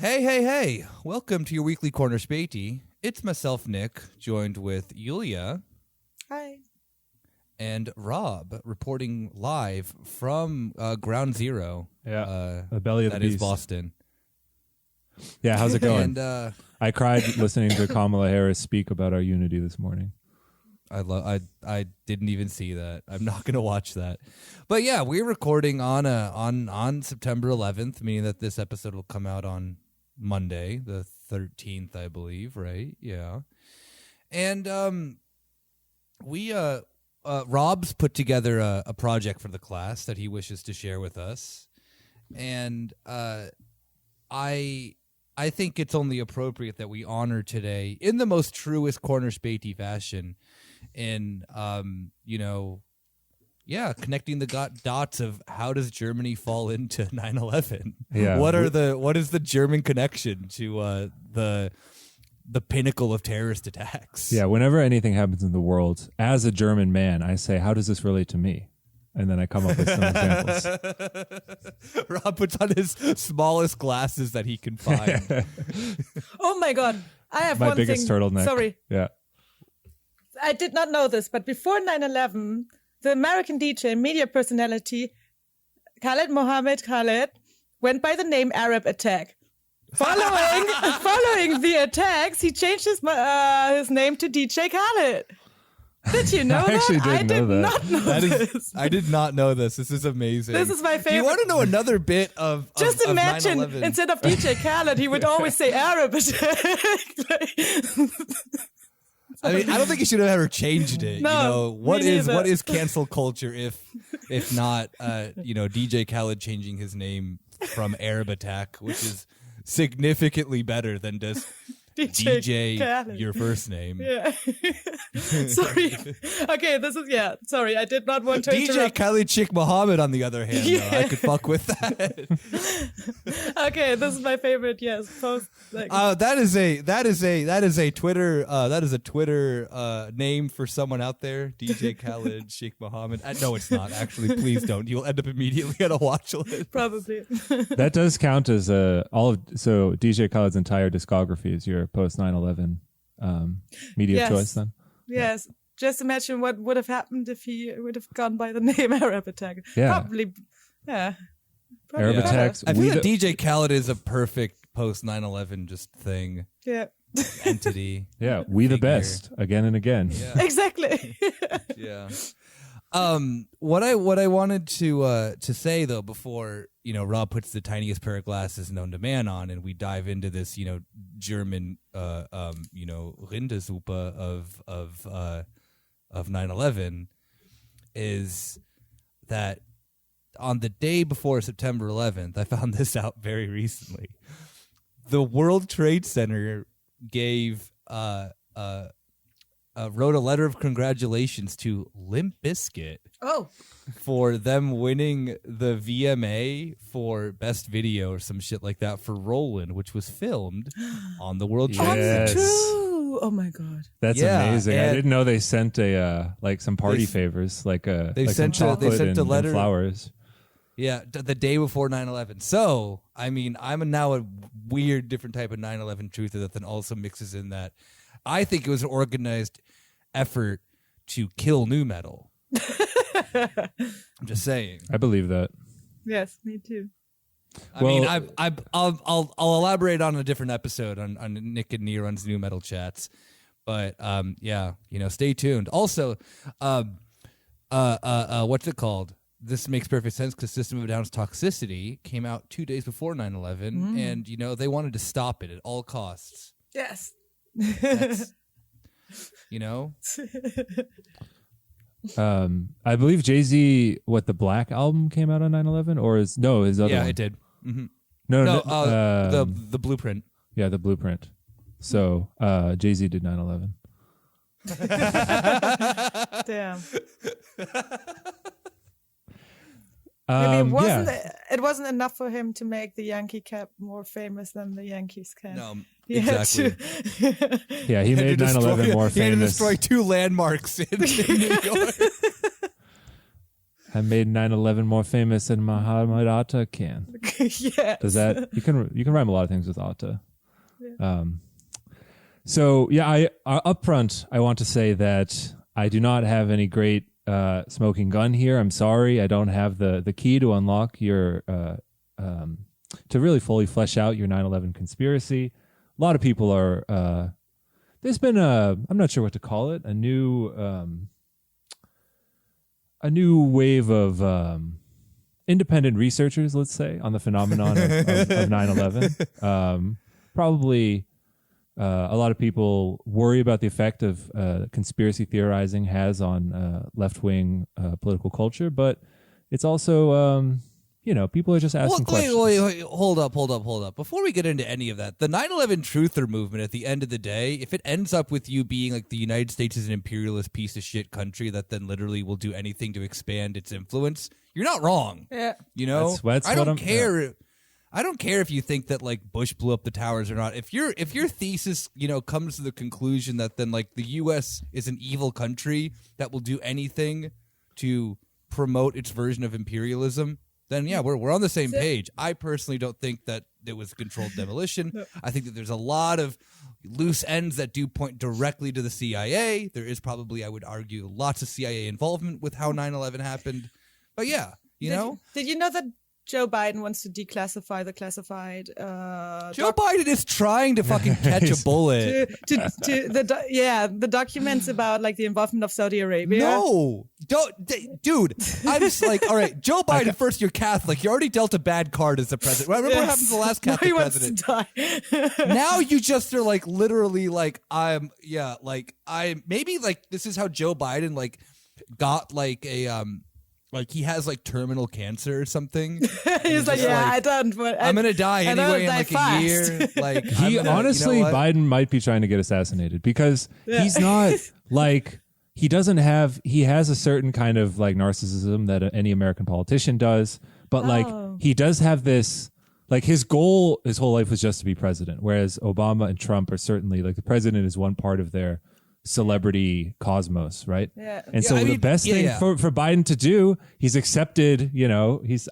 Hey. Welcome to your weekly corner Späti. It's myself, Nick, joined with Yulia. Hi. And Rob, reporting live from Ground Zero. Yeah, the belly of the beast. That is Boston. Yeah, how's it going? And I cried listening to Kamala Harris speak about our unity this morning. I didn't even see that. I'm not going to watch that. But yeah, we're recording on September 11th, meaning that this episode will come out on Monday, the 13th, I believe, right? Yeah. And Rob's put together a project for the class that he wishes to share with us. And I think it's only appropriate that we honor today in the most truest corner Späti fashion in connecting the dots of how does Germany fall into 9/11? Yeah. What is the German connection to the pinnacle of terrorist attacks? Yeah, whenever anything happens in the world, as a German man, I say, how does this relate to me? And then I come up with some examples. Rob puts on his smallest glasses that he can find. Oh my God. I have My one biggest thing. turtleneck. Sorry. Yeah. I did not know this, but before 9/11, the American DJ and media personality Mohammed Khalid went by the name Arab Attack. Following the attacks, he changed his name to DJ Khalid. Did you know I actually that? I did not know this. I did not know this. This is amazing. This is my favorite. Do you want to know another bit of Just imagine, 9/11? instead of DJ Khaled, he would always say Arab Attack. I mean, I don't think he should have ever changed it. No, what me neither. is cancel culture if not DJ Khaled changing his name from Arab Attack, which is significantly better than just DJ Khaled. your first name. Yeah. Sorry. Okay, sorry, I did not want to DJ interrupt. Khalid Sheikh Mohammed, on the other hand, though, I could fuck with that. Okay, this is my favorite. Yes, post. That is a Twitter name for someone out there. DJ Khalid Sheikh Mohammed. No, it's not. Actually, please don't. You'll end up immediately on a watch list. Probably. That does count as so DJ Khaled's entire discography is your post 9/11 media choice then? Yes. Just imagine what would have happened if he would have gone by the name Arab Attack. Yeah. Probably. Yeah. Arab Attacks. I feel that DJ Khaled is a perfect post 9/11 just thing. Yeah. Entity. Yeah, we the figure. best again and again. Yeah. Exactly. Yeah. What I wanted to say though before Rob puts the tiniest pair of glasses known to man on and we dive into this German Rindersuppe of 9/11 is that on the day before September 11th, I found this out very recently. The World Trade Center gave wrote a letter of congratulations to Limp Bizkit for them winning the VMA for Best Video or some shit like that for Roland, which was filmed on the World Trade Yes. Center. True. Oh my God. That's amazing. I didn't know they sent some party favors, they some sent chocolate a letter and flowers. Yeah, the day before 9/11. So, I mean, I'm now a weird, different type of 9/11 truther that then also mixes in that I think it was an organized effort to kill nu metal. I'm just saying. I believe that. Yes, me too. I'll elaborate on a different episode on Nick and Neron's nu metal chats. But stay tuned. Also, what's it called? This makes perfect sense because System of a Down's Toxicity came out 2 days before 9/11, and they wanted to stop it at all costs. Yes. That's, I believe Jay-Z, the Black album came out on 9/11 or his other one? Yeah, it did. Mm-hmm. No, the Blueprint. Yeah, the Blueprint. So Jay-Z did 9/11. Damn. Maybe it wasn't enough for him to make the Yankee cap more famous than the Yankees can. No, He had exactly. Yeah, he made 9/11 more He had to famous. destroy 2 landmarks in New York. I made 9/11 more famous than Mohammed can. Yes. Does that you can rhyme a lot of things with Atta. Yeah. So yeah, I up front I want to say that I do not have any great smoking gun here. I'm sorry, I don't have the key to unlock your to really fully flesh out your 9/11 conspiracy. A lot of people are. There's been I'm not sure what to call it, a new wave of independent researchers, let's say, on the phenomenon of 9/11. Probably a lot of people worry about the effect of conspiracy theorizing has on left-wing political culture, but it's also people are just asking questions. Wait, hold up. Before we get into any of that, the 9/11 truther movement, at the end of the day, if it ends up with you being like the United States is an imperialist piece of shit country that then literally will do anything to expand its influence, you're not wrong. Yeah. I don't care. Yeah. I don't care if you think that like Bush blew up the towers or not. If your thesis, comes to the conclusion that then like the U.S. is an evil country that will do anything to promote its version of imperialism, then yeah, we're on the same page. I personally don't think that it was controlled demolition. No. I think that there's a lot of loose ends that do point directly to the CIA. There is probably, I would argue, lots of CIA involvement with how 9/11 happened. But yeah, Did you know that Joe Biden wants to declassify the classified. Joe Biden is trying to fucking catch a bullet. The documents about like the involvement of Saudi Arabia. No, dude. I'm just like, all right, Joe Biden. First, you're Catholic. You already dealt a bad card as the president. Remember what happened to the last Catholic president? He wants to die. Now you just are like literally like maybe like this is how Joe Biden like got like a like he has like terminal cancer or something. He's like, I don't. I'm gonna die anyway in like a year. Like he honestly, Biden might be trying to get assassinated because he's not like he has a certain kind of like narcissism that any American politician does, but like he does have this. Like his goal, his whole life was just to be president, whereas Obama and Trump are certainly like the president is one part of their celebrity cosmos, right? Yeah. And so the best thing for Biden to do, he's accepted,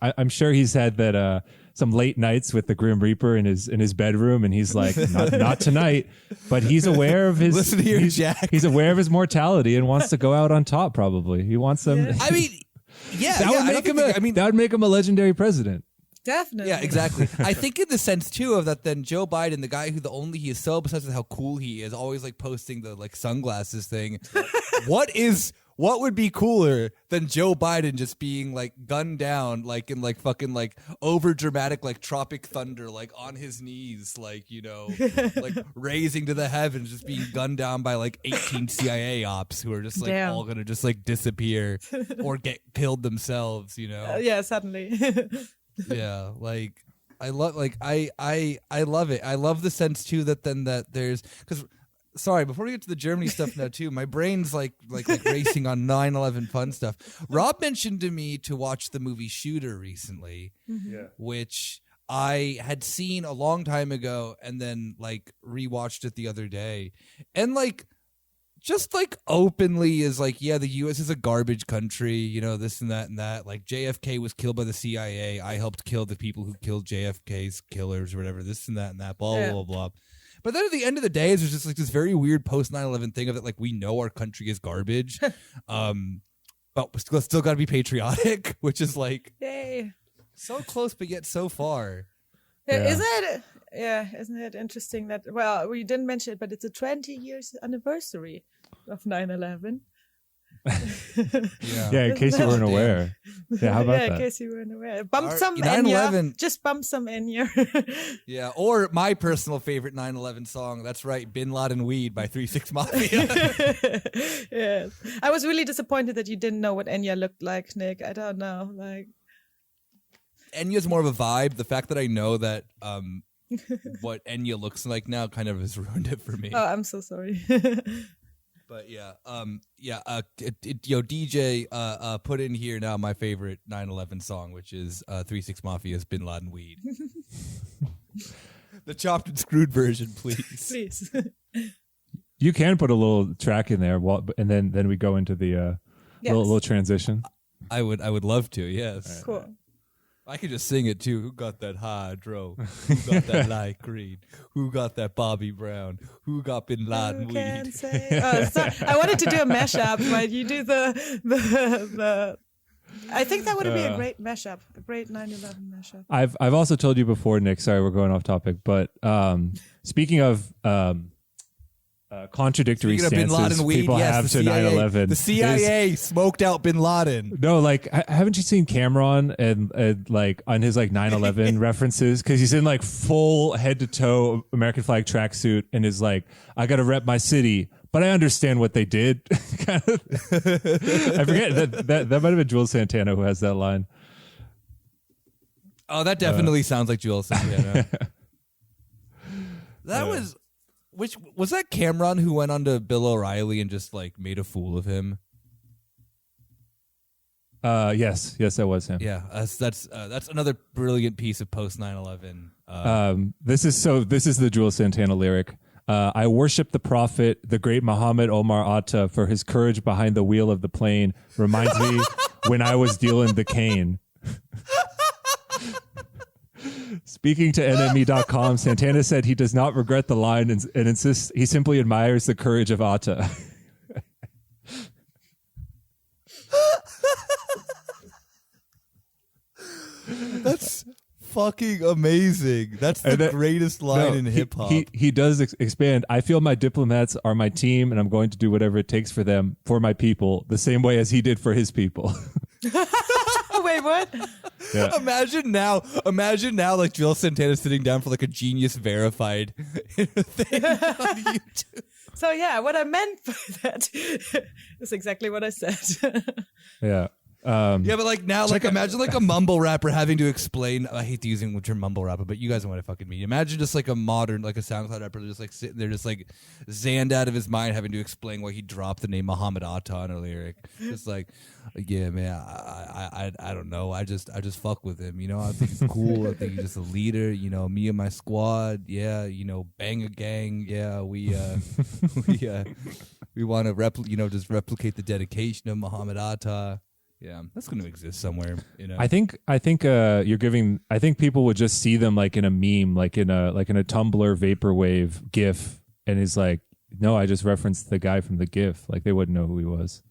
I'm sure he's had that some late nights with the Grim Reaper in his bedroom, and he's like, not tonight. But he's aware of his listen here, Jack. He's aware of his mortality and wants to go out on top, probably. He wants some that would make him a legendary president. Definitely. Yeah, exactly. I think in the sense too of that then Joe Biden, the guy who he is so obsessed with how cool he is, always like posting the like sunglasses thing. What would be cooler than Joe Biden just being like gunned down like in like fucking like over dramatic like Tropic Thunder, like on his knees, like like raising to the heavens, just being gunned down by like 18 CIA ops who are just like all gonna just like disappear or get killed themselves, Yeah, suddenly. Yeah, like I love it. I love the sense too that there's because sorry, before we get to the Germany stuff now too, my brain's like racing on 9/11 fun stuff. Rob mentioned to me to watch the movie Shooter recently, which I had seen a long time ago and then like rewatched it the other day, and like just like openly is like, yeah, the U.S. is a garbage country, this and that. Like JFK was killed by the CIA. I helped kill the people who killed JFK's killers or whatever, this and that, blah, blah, blah. But then at the end of the day, there's just like this very weird post 9/11 thing of it, like we know our country is garbage, but we still got to be patriotic, which is like so close, but yet so far. Isn't it interesting that, well, we didn't mention it, but it's a 20 years anniversary of 9/11. In case you weren't aware. Yeah, how about that? In case you weren't aware. Bump some Enya. Just bump some Enya. Yeah, or my personal favorite 9/11 song, that's right, Bin Laden Weed by 3 6 Mafia. Yes. I was really disappointed that you didn't know what Enya looked like, Nick. I don't know. Like Enya's more of a vibe. The fact that I know that what Enya looks like now kind of has ruined it for me. Oh, I'm so sorry. But DJ, put in here now my favorite 9/11 song, which is 3 6 Mafia's Bin Laden Weed. The chopped and screwed version, please. Please. You can put a little track in there, and then we go into the little transition. I would love to. Yes. Cool. I could just sing it too. Who got that hydro? Who got that light green? Who got that Bobby Brown? Who got Bin Laden Who can weed? say? Oh, sorry. I wanted to do a mashup, but you do the. I think that would be a great mashup, a great 9/11 mashup. I've also told you before, Nick. Sorry, we're going off topic, but speaking of contradictory Speaking of Bin stances Laden weed, people yes, have the to CIA, 9/11. The CIA smoked out Bin Laden. No, like, haven't you seen Cameron and like on his like 9/11 references? Because he's in like full head to toe American flag tracksuit and is like, I got to rep my city, but I understand what they did. I forget that might have been Jules Santana who has that line. Oh, that definitely sounds like Jules Santana. That was. Which was that Cameron who went on to Bill O'Reilly and just like made a fool of him? Yes, that was him. Yeah, that's another brilliant piece of post 9/11. This is the Jules Santana lyric. I worship the prophet, the great Muhammad Omar Atta, for his courage behind the wheel of the plane. Reminds me when I was dealing the cane. Speaking to NME.com, Santana said he does not regret the line and insists he simply admires the courage of Atta. That's fucking amazing. That's the greatest line in hip hop. He does expand. I feel my diplomats are my team, and I'm going to do whatever it takes for them, for my people, the same way as he did for his people. Wait, what? Yeah. Imagine now, like Jules Santana sitting down for like a Genius Verified thing on YouTube. So yeah, what I meant by that is exactly what I said. Yeah. Yeah, but like now, like imagine like a mumble rapper having to explain. I hate using the term mumble rapper, but you guys know what I fucking mean. Imagine just like a modern, like a SoundCloud rapper, just like sitting there, just like zanned out of his mind, having to explain why he dropped the name Mohammed Atta on a lyric. Just like, yeah, man, I don't know. I just fuck with him. You know, I think he's cool. I think he's just a leader. You know, me and my squad. Yeah, you know, bang a gang. Yeah, we want to just replicate the dedication of Mohammed Atta. Yeah, that's going to exist somewhere. You know, I think you're giving. I think people would just see them like in a meme, like in a Tumblr vaporwave GIF, and is like, no, I just referenced the guy from the GIF. Like they wouldn't know who he was.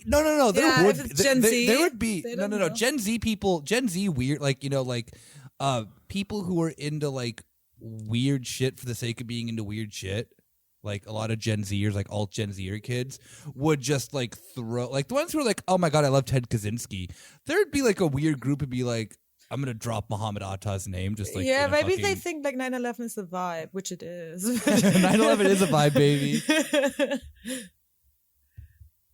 No. Yeah, if it's Gen Z, there would be no. know. Gen Z people, Gen Z weird, like people who are into like weird shit for the sake of being into weird shit. Like a lot of Gen Zers, like alt Gen Zer kids, would just like throw, like the ones who are like, oh my God, I love Ted Kaczynski. There'd be like a weird group and be like, I'm going to drop Mohammed Atta's name. Just like, yeah, maybe they think like 9/11 is the vibe, which it is. 9/11 is a vibe, baby.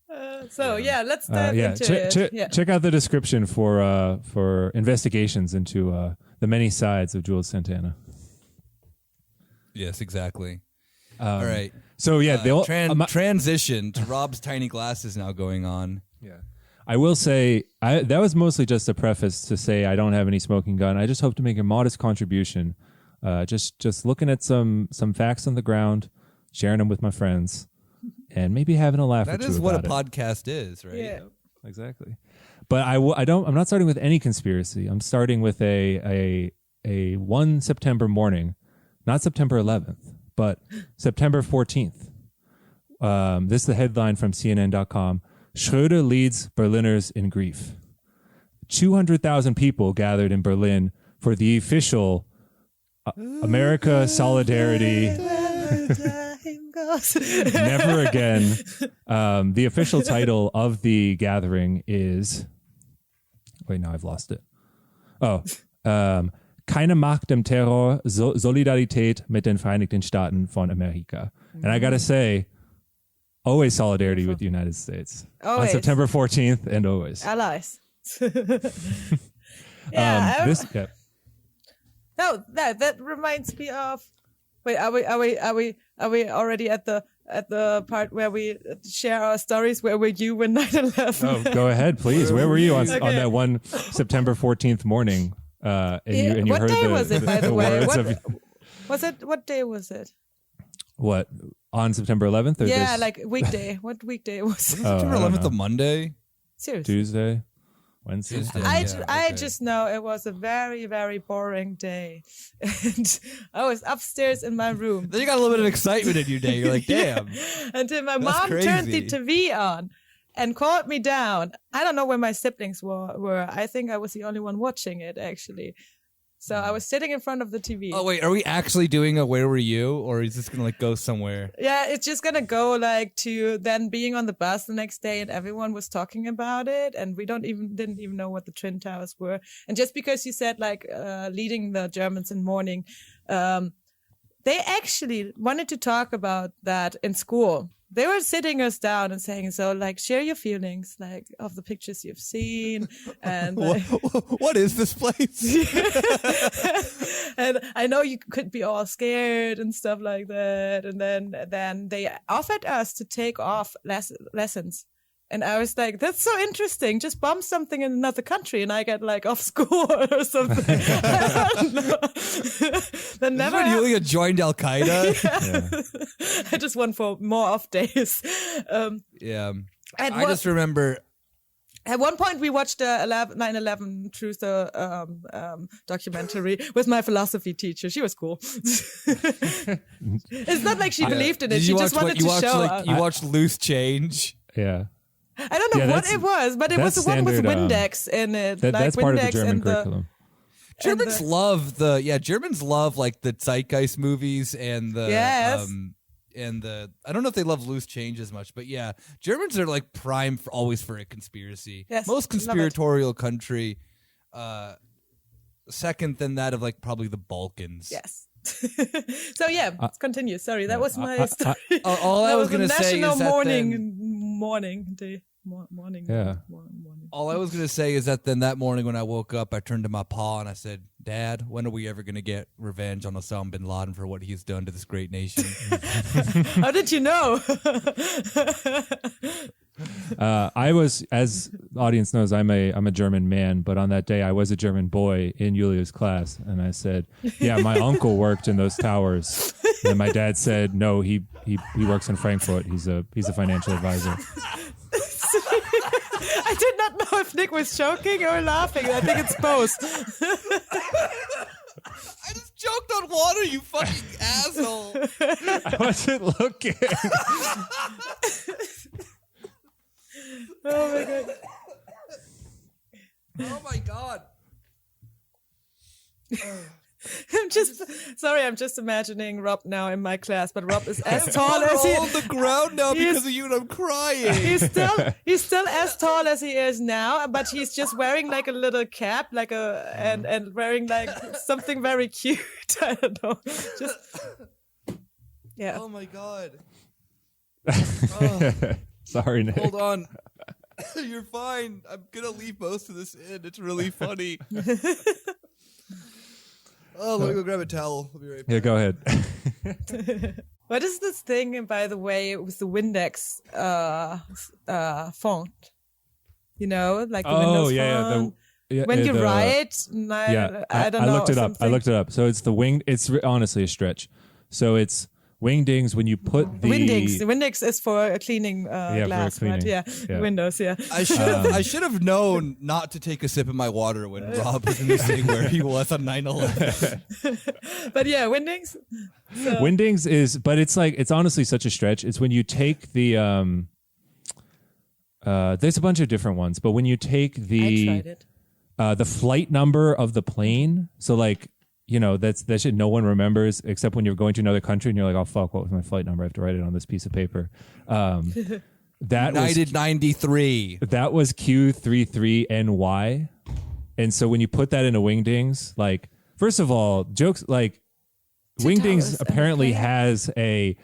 Let's dive into it. Check out the description for investigations into the many sides of Jules Santana. Yes, exactly. All right. So yeah, transition to Rob's tiny glasses now going on. Yeah, I will say that was mostly just a preface to say I don't have any smoking gun. I just hope to make a modest contribution. Just looking at some facts on the ground, sharing them with my friends, and maybe having a laugh. That or two is what a about it. podcast is, right? Yeah, exactly. But I'm not starting with any conspiracy. I'm starting with a 1 September morning, not September 11th. But September 14th, this is the headline from CNN.com. Schröder leads Berliners in grief. 200,000 people gathered in Berlin for the official America Solidarity. Never again. The official title of the gathering is... Wait, now I've lost it. Keine Macht dem Terror, Solidarität mit den Vereinigten Staaten von Amerika. And I got to say, always solidarity with the United States. Always. On September 14th and always. Allies. No, that reminds me of... Wait, are we already at the part where we share our stories? Where were you when 9/11? Oh, go ahead, please. Where were you on that one September 14th morning? And you what heard day the, was it, by the way? What day was it? What, on September 11th? Or yeah, like weekday. What weekday was it? September 11th, a Monday? Seriously? Tuesday. Wednesday. I just know it was a very, very boring day. And I was upstairs in my room. Then you got a little bit of excitement in your day. You're like, damn. Until my mom turned the TV on and called me down. I don't know where my siblings were. I think I was the only one watching it, actually. So I was sitting in front of the TV. Oh, wait, are we actually doing a Where Were You? Or is this going to like go somewhere? Yeah, it's just going to go like to then being on the bus the next day and everyone was talking about it. And we didn't even know what the Twin Towers were. And just because you said like leading the Germans in mourning, they actually wanted to talk about that in school. They were sitting us down and saying, so like, share your feelings, like of the pictures you've seen. And what is this place? And I know you could be all scared and stuff like that. And then they offered us to take off lessons. And I was like, that's so interesting. Just bomb something in another country and I get like off school or something. I don't know. That never when Yulia joined Al Qaeda. Yeah. I just went for more off days. Yeah. I just remember. At one point, we watched the 9/11 Truth documentary with my philosophy teacher. She was cool. It's not like she believed in it. She just wanted to show. You watched Loose Change. Yeah. I don't know what it was, but it was the one with Windex in it. That's like part Windex of the German curriculum. Germans love like the zeitgeist movies and the I don't know if they love Loose Change as much, but yeah, Germans are like prime for a conspiracy. Yes, most conspiratorial country, second than that of like probably the Balkans. Yes. So yeah, let's continue. Sorry, that was my story. All I was going to say is that morning day. Morning. Yeah. Morning. All I was going to say is that then that morning when I woke up, I turned to my pa and I said, Dad, when are we ever going to get revenge on Osama bin Laden for what he's done to this great nation? How did you know? I was, as the audience knows, I'm a German man, but on that day I was a German boy in Julia's class, and I said, "Yeah, my uncle worked in those towers." And my dad said, "No, he works in Frankfurt. He's a financial advisor." I did not know if Nick was joking or laughing. I think it's both. I just joked on water, you fucking asshole. I wasn't looking. Oh my god. Oh my god. I'm just imagining Rob now in my class, but Rob is as tall as he on the ground now because of you and I'm crying. He's still as tall as he is now, but he's just wearing like a little cap, like and wearing like something very cute. I don't know. Just yeah. Oh my god. Sorry, Nick. Hold on. You're fine. I'm gonna leave most of this in. It's really funny. Oh, let me go grab a towel. I'll be right back. Yeah, go ahead. What is this thing, by the way, with the Windex font? You know, like the Windows font. When you write, I don't know. I looked it up. So it's the wing. It's honestly a stretch. So it's wingdings when you put the Windex is for cleaning glass, for cleaning. right? Yeah, windows. Yeah. I should have known not to take a sip of my water when Rob was in the thing where he was on 9/11. But yeah, wingdings. So. Wingdings is, but it's like it's honestly such a stretch. It's when you take the there's a bunch of different ones, but when you take the flight number of the plane, so like. You know, that shit no one remembers except when you're going to another country and you're like, oh, fuck, what was my flight number? I have to write it on this piece of paper. That United 93. That was Q33NY. And so when you put that into Wingdings, like, first of all, jokes like Wingdings apparently has a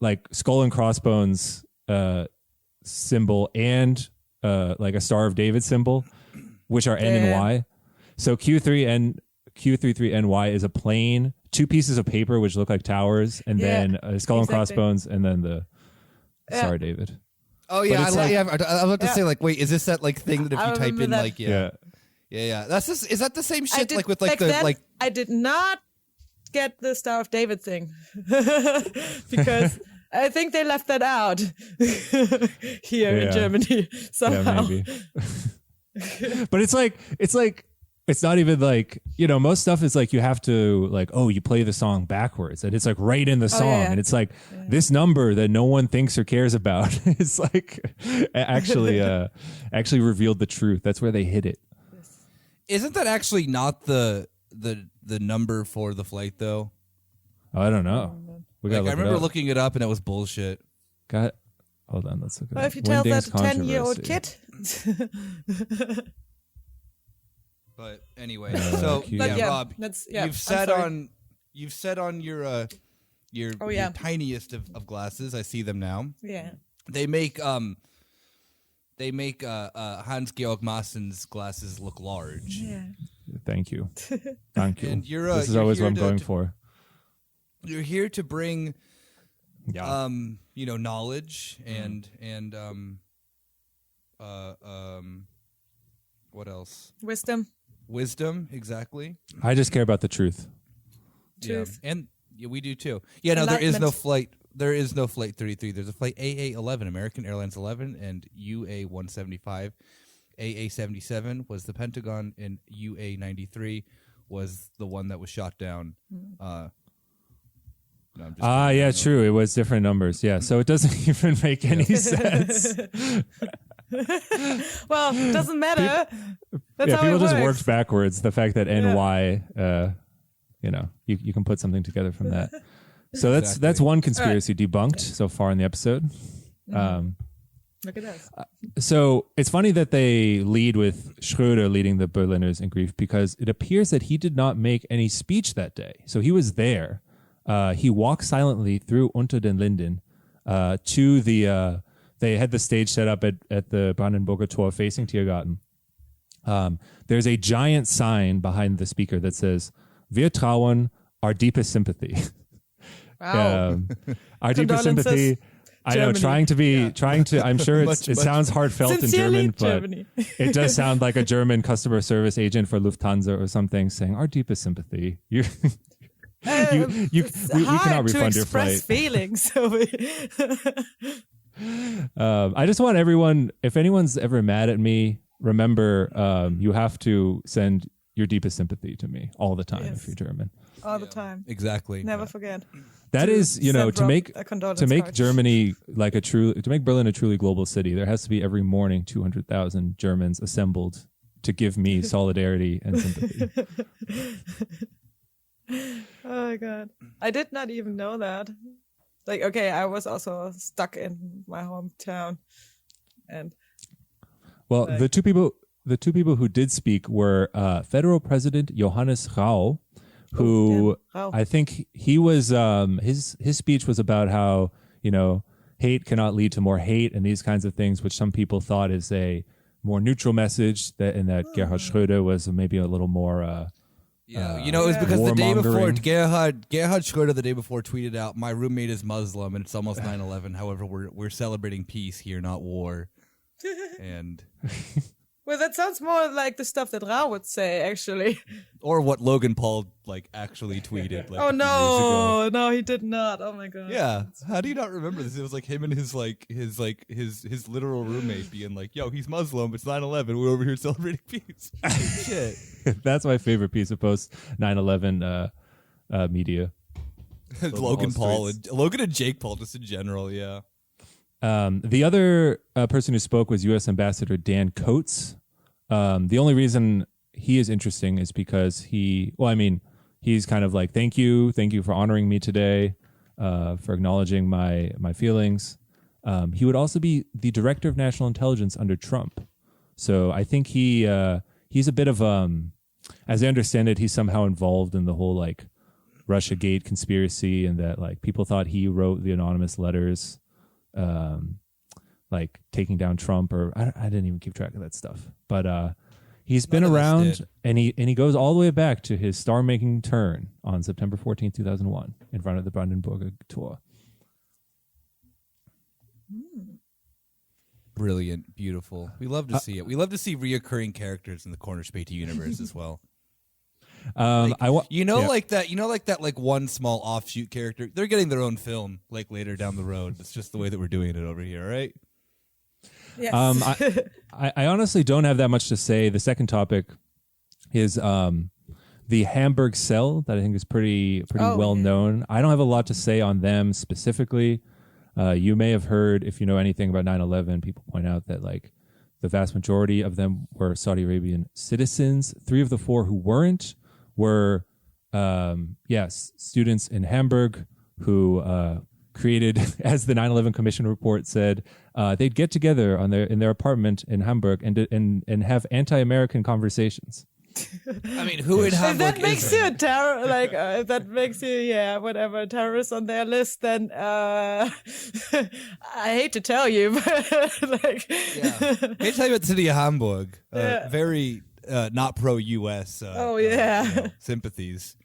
like skull and crossbones symbol and like a Star of David symbol, which are N and Y. So Q33NY is a plane, two pieces of paper which look like towers, and then a skull and crossbones, and then the Star of David. Oh yeah, I was about to say like, wait, is this that like thing that if you type in that. Like yeah. That's just, is that the same shit like with like the like? I did not get the Star of David thing because I think they left that out here in Germany somehow. Yeah, maybe. But it's not even like, most stuff is like you have to like, oh, you play the song backwards and it's like right in the song. And it's like this number that no one thinks or cares about is like actually revealed the truth. That's where they hid it. Isn't that actually not the number for the flight though? Oh, I don't know. I remember looking it up and it was bullshit. Hold on, let's look at it. Well, if you tell that to 10-year-old kid. But anyway, so Rob, you've said on your tiniest of glasses. I see them now. Yeah. They make Hans-Georg Maasen's glasses look large. Yeah. Thank you. And this is always what I'm going for. You're here to bring, knowledge and what else? Wisdom, exactly. I just care about the truth. Truth. Yeah, and we do too. Yeah, no, there is no flight. There is no flight 33. There's a flight AA11, American Airlines 11, and UA175. AA77 was the Pentagon, and UA93 was the one that was shot down. True. It was different numbers. Yeah, so it doesn't even make any sense. Well, it doesn't matter. That's how people it just works. worked backwards. The fact that NY, you can put something together from that. So that's one conspiracy debunked so far in the episode. Look at us. So it's funny that they lead with Schröder leading the Berliners in grief because it appears that he did not make any speech that day. So he was there. He walked silently through Unter den Linden to the. They had the stage set up at the Brandenburger Tor facing Tiergarten. There's a giant sign behind the speaker that says, "Wir trauen our deepest sympathy." Wow. Our deepest sympathy. I know, trying to. I'm sure it sounds heartfelt in German, but it does sound like a German customer service agent for Lufthansa or something saying, "Our deepest sympathy." We cannot refund your flight. Feelings. I just want everyone, if anyone's ever mad at me, remember you have to send your deepest sympathy to me all the time if you're German. All the time. Exactly. Never forget. That is, to make card. Germany to make Berlin a truly global city, there has to be every morning 200,000 Germans assembled to give me solidarity and sympathy. Oh my God. I did not even know that. I was also stuck in my hometown. And the two people who did speak were Federal President Johannes Rau, who I think he was his speech was about how, hate cannot lead to more hate and these kinds of things, which some people thought is a more neutral message, that Gerhard Schröder was maybe a little more it was because the day before Gerhard Schröder the day before tweeted out, "My roommate is Muslim and it's almost 9/11. However, we're celebrating peace here, not war." And well, that sounds more like the stuff that Ra would say, actually. Or what Logan Paul actually tweeted. Oh no, he did not. Oh my God. Yeah, how do you not remember this? It was like him and his literal roommate being like, "Yo, he's Muslim. It's 9/11. We're over here celebrating peace." Shit. That's my favorite piece of post 9/11 media. Logan and Jake Paul, just in general. Yeah. The other person who spoke was U.S. Ambassador Dan Coates. The only reason he is interesting is because he's kind of like, thank you for honoring me today, for acknowledging my feelings. He would also be the director of national intelligence under Trump. So I think he's a bit of, as I understand it, he's somehow involved in the whole Russiagate conspiracy, and that people thought he wrote the anonymous letters, taking down Trump, or I didn't even keep track of that stuff. But he's been around, and he goes all the way back to his star-making turn on September 14th, 2001, in front of the Brandenburger Tor. Brilliant, beautiful. We love to see it. We love to see reoccurring characters in the Corner Späti universe as well. That one small offshoot character. They're getting their own film later down the road. It's just the way that we're doing it over here, right? Yes. I honestly don't have that much to say. The second topic is the Hamburg cell that I think is pretty well known. I don't have a lot to say on them specifically. You may have heard, if you know anything about 9/11, people point out that like the vast majority of them were Saudi Arabian citizens. 3 of the 4 who weren't were students in Hamburg who created, as the 9/11 Commission report said, they'd get together in their apartment in Hamburg and have anti-American conversations. I mean, who in Hamburg if that makes you a terror, like if that makes you, whatever, terrorist on their list, then I hate to tell you, but like, I hate to tell you about the city of Hamburg. Very not pro-U.S. Sympathies.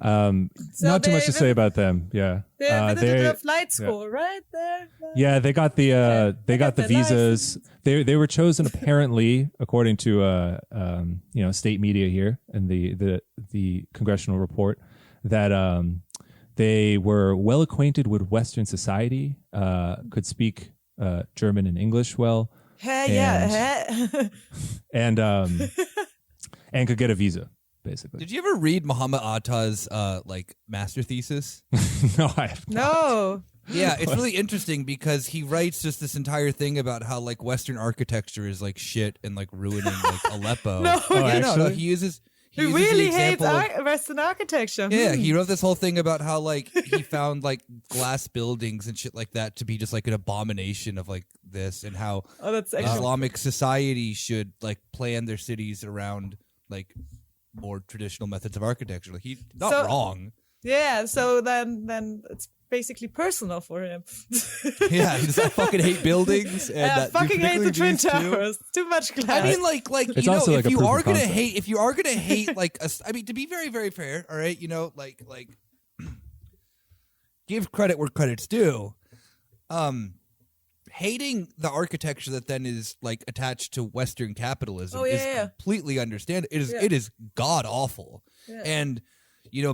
Not too much to say about them. Yeah, they did a flight school right there. Yeah, they got the visas. They were chosen apparently, according to state media here and the congressional report, that they were well acquainted with Western society, could speak German and English well, and could get a visa. Basically. Did you ever read Muhammad Atta's master thesis? No, I have not. No. Yeah, it's really interesting because he writes just this entire thing about how like Western architecture is like shit and like ruining like Aleppo. He uses He really hates Western architecture. Yeah, he wrote this whole thing about how like he found like glass buildings and shit like that to be just like an abomination of like this, and how Islamic society should like plan their cities around like more traditional methods of architecture. Like he's not wrong. Yeah, so then it's basically personal for him. Yeah, he just fucking hate buildings. And I fucking hate the Twin Towers. Too much glass. I mean, like it's also if like you are gonna hate, like, I mean, to be very, very fair, all right, like, give credit where credit's due. Hating the architecture that then is like attached to Western capitalism is completely understandable. It is god awful, and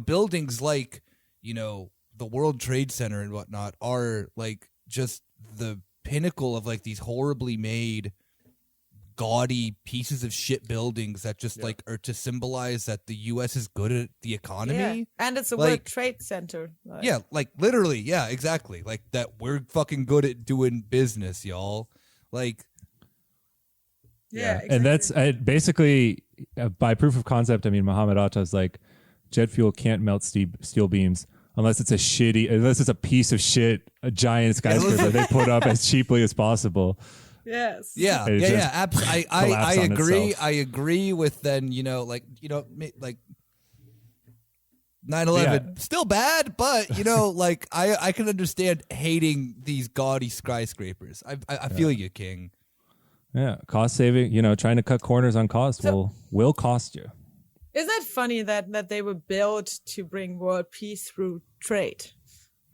buildings like the World Trade Center and whatnot are like just the pinnacle of like these horribly made, gaudy pieces of shit buildings that just like are to symbolize that the U.S. is good at the economy. And it's a World Trade Center. Like literally, exactly. Like that we're fucking good at doing business, y'all. Like, exactly. And that's basically by proof of concept. I mean, Mohammed Atta's like jet fuel can't melt steel beams. Unless it's a piece of shit, a giant skyscraper they put up as cheaply as possible. Yes. Yeah. Absolutely. I agree. Itself. I agree with then, like 9/11 still bad, but like I can understand hating these gaudy skyscrapers. I feel you, King. Yeah, cost saving. Trying to cut corners on cost will cost you. Isn't it funny that they were built to bring world peace through trade?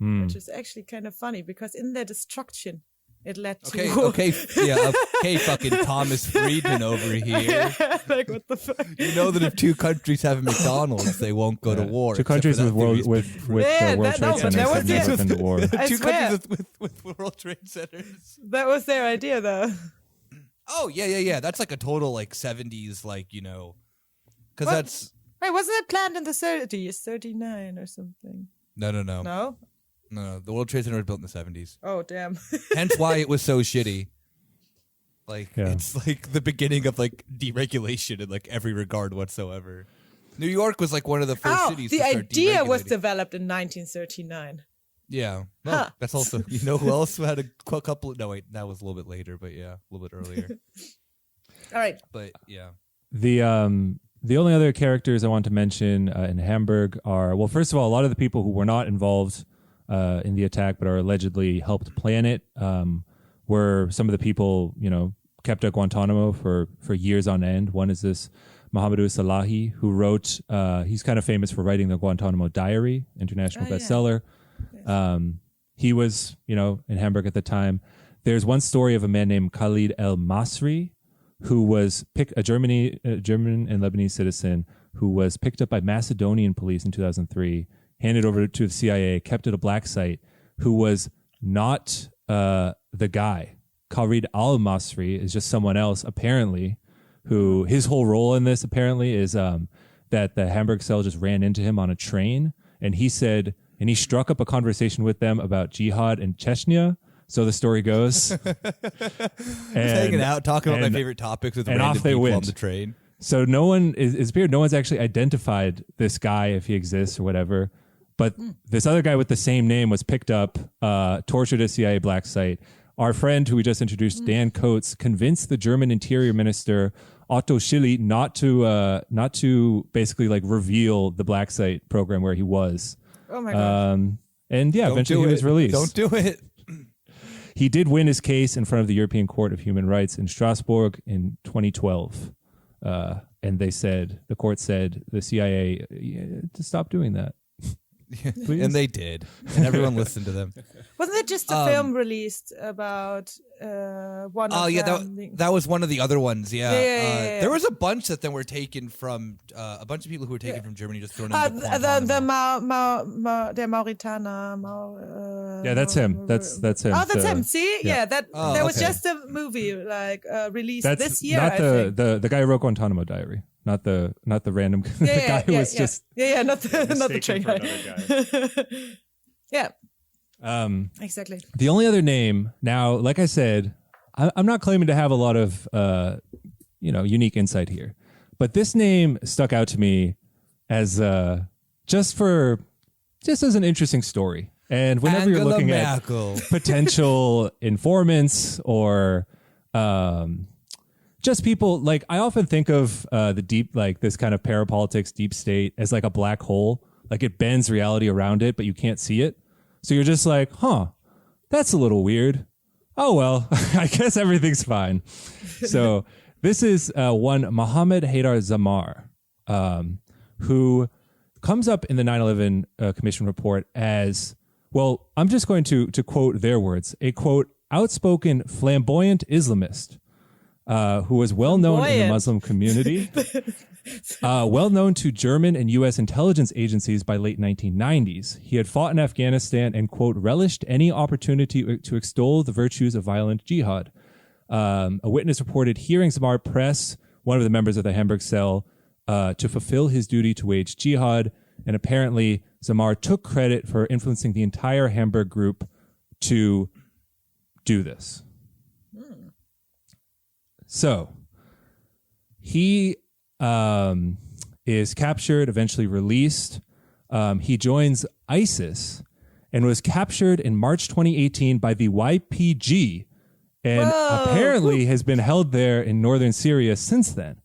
Which is actually kind of funny because in their destruction, it led to war. Okay, fucking Thomas Friedman over here. Like what the fuck? You know that if two countries have a McDonald's, they won't go to war. Two countries with World Trade Centers have never been to war. Two countries with World Trade Centers. That was their idea, though. Oh yeah. That's like a total like 70s because that's... Wait, wasn't it planned in the 30s, 39 or something? No. No? No. The World Trade Center was built in the 70s. Oh, damn. Hence why it was so shitty. It's like the beginning of like deregulation in like every regard whatsoever. New York was like one of the first cities to start deregulating. The idea was developed in 1939. Yeah. Well, that's also, who else had a couple of... No, wait, that was a little bit later, but yeah, a little bit earlier. All right. But yeah. The only other characters I want to mention in Hamburg are, well, first of all, a lot of the people who were not involved in the attack but are allegedly helped plan it were some of the people, kept at Guantanamo for years on end. One is this Mohamedou Slahi, who wrote, he's kind of famous for writing the Guantanamo Diary, international bestseller. Yeah. He was, in Hamburg at the time. There's one story of a man named Khalid El-Masri, who was a German and Lebanese citizen who was picked up by Macedonian police in 2003, handed over to the CIA, kept at a black site, who was not the guy Khalid El-Masri is just someone else, apparently, who his whole role in this apparently is that the Hamburg cell just ran into him on a train, and he said, and he struck up a conversation with them about jihad in Chechnya. So the story goes. Hanging out, talking about my favorite topics with random people on the train. So no one is weird. No one's actually identified this guy, if he exists or whatever. But this other guy with the same name was picked up, tortured at CIA black site. Our friend who we just introduced, Dan Coates, convinced the German Interior Minister Otto Schily not to basically like reveal the black site program where he was. Oh my god! And yeah, eventually he was released. Don't do it. He did win his case in front of the European Court of Human Rights in Strasbourg in 2012. And the court said the CIA to stop doing that. And they did. And everyone listened to them. Wasn't there just a film released about one of them? That was one of the other ones, yeah. Yeah. There was a bunch that then were taken from, a bunch of people who were taken from Germany just thrown into Guantanamo. The Mauritana. Yeah, that's him. That's him. Oh, that's him. See? Yeah, there was okay. just a movie released That's this year, not I think. the guy who wrote Guantanamo Diary. Not the random the guy who was just not the train for guy. Yeah. Exactly. The only other name now, like I said, I'm not claiming to have a lot of unique insight here, but this name stuck out to me as just as an interesting story. And whenever you're looking at potential informants or just people, like I often think of the deep, like this kind of parapolitics deep state as like a black hole, like it bends reality around it, but you can't see it. So you're just like, that's a little weird. Oh, well, I guess everything's fine. So this is one Mohammed Haidar Zamar, who comes up in the 9/11 Commission report as, well, I'm just going to quote their words, a quote, outspoken flamboyant Islamist. Who was well known in the Muslim community, well known to German and U.S. intelligence agencies by late 1990s. He had fought in Afghanistan and, quote, relished any opportunity to extol the virtues of violent jihad. A witness reported hearing Zamar press one of the members of the Hamburg cell to fulfill his duty to wage jihad, and apparently Zamar took credit for influencing the entire Hamburg group to do this. So he is captured, eventually released. He joins ISIS and was captured in March 2018 by the YPG and apparently has been held there in northern Syria since then.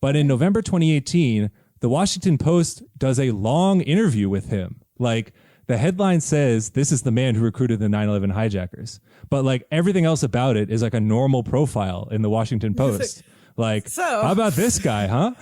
But in November 2018, the Washington Post does a long interview with him. Like, the headline says, this is the man who recruited the 9/11 hijackers. But like everything else about it is like a normal profile in the Washington Post. Like, how about this guy, huh?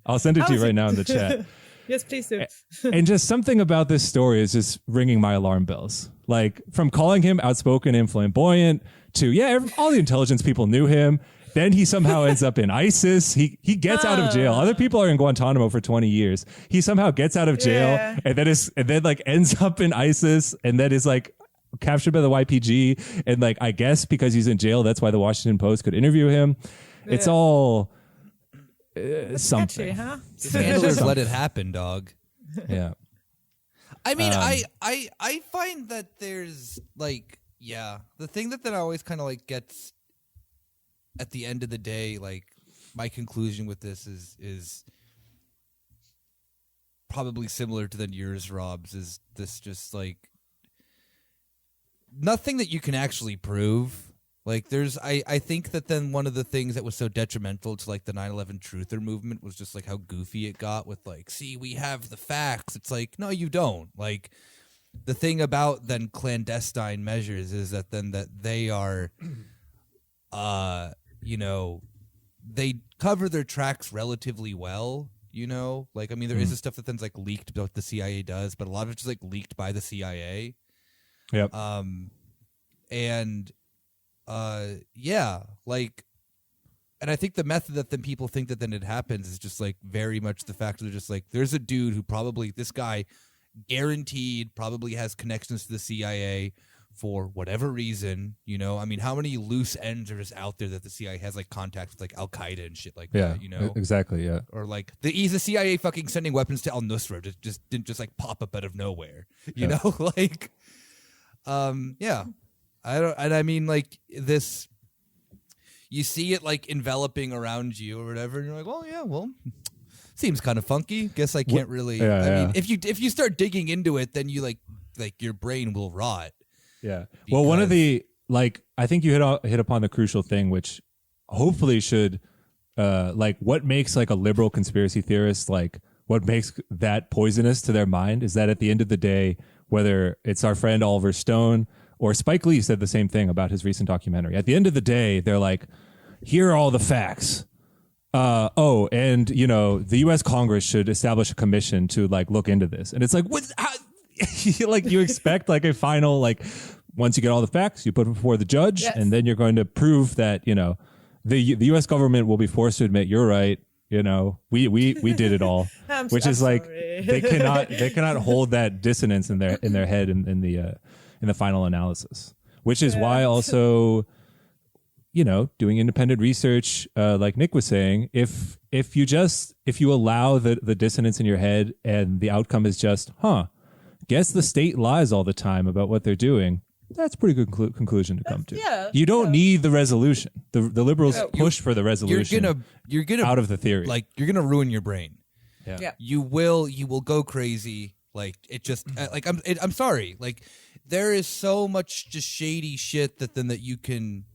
I'll send it to you right now in the chat. Yes, please do. And just something about this story is just ringing my alarm bells. Like from calling him outspoken and flamboyant to, all the intelligence people knew him. Then he somehow ends up in ISIS. He gets out of jail. Other people are in Guantanamo for 20 years. He somehow gets out of jail and then like ends up in ISIS and then is like captured by the YPG. And like, I guess because he's in jail, that's why the Washington Post could interview him. Yeah. It's all something. Sketchy, huh? Handlers let it happen, dog. Yeah. I mean, I find that there's like, the thing that always kind of like gets at the end of the day, like my conclusion with this is probably similar to than yours, Rob's, is this just like nothing that you can actually prove. Like I think that then one of the things that was so detrimental to like the 9/11 truther movement was just like how goofy it got with like, see, we have the facts. It's like, no, you don't. Like the thing about then clandestine measures is that then that they are, they cover their tracks relatively well, like, I mean, there is this stuff that then's like leaked what the CIA does, but a lot of it's just like leaked by the CIA. Yep. Like, and I think the method that then people think that then it happens is just like very much the fact that they're just like, there's a dude who probably, this guy guaranteed probably has connections to the CIA, for whatever reason, you know, I mean, how many loose ends are just out there that the CIA has like contact with like Al Qaeda and shit like that, you know? Exactly, yeah. Or like the CIA fucking sending weapons to Al Nusra just didn't just like pop up out of nowhere, you know? Like, yeah, I mean, like this, you see it like enveloping around you or whatever, and you're like, well, seems kind of funky. Guess I can't really. I mean, if you start digging into it, then you like your brain will rot. Yeah. Well, one of the I think you hit upon the crucial thing, which hopefully should what makes like a liberal conspiracy theorist, like what makes that poisonous to their mind is that at the end of the day, whether it's our friend Oliver Stone or Spike Lee said the same thing about his recent documentary. At the end of the day, they're like, here are all the facts. And you know, the U.S. Congress should establish a commission to like look into this. And it's like, what? Like you expect like a final, like once you get all the facts, you put it before the judge, and then you're going to prove that, you know, the U.S. government will be forced to admit you're right. You know, we did it all, which is like they cannot hold that dissonance in their head in the final analysis, which is why also, you know, doing independent research, like Nick was saying, if you allow the dissonance in your head and the outcome is just, guess the state lies all the time about what they're doing, that's a pretty good conclusion to come to. Yeah, you don't need the resolution. The liberals push for the resolution. You're gonna out of the theory. Like you're gonna ruin your brain. Yeah. You will go crazy. Like it just I'm sorry. Like there is so much just shady shit that you can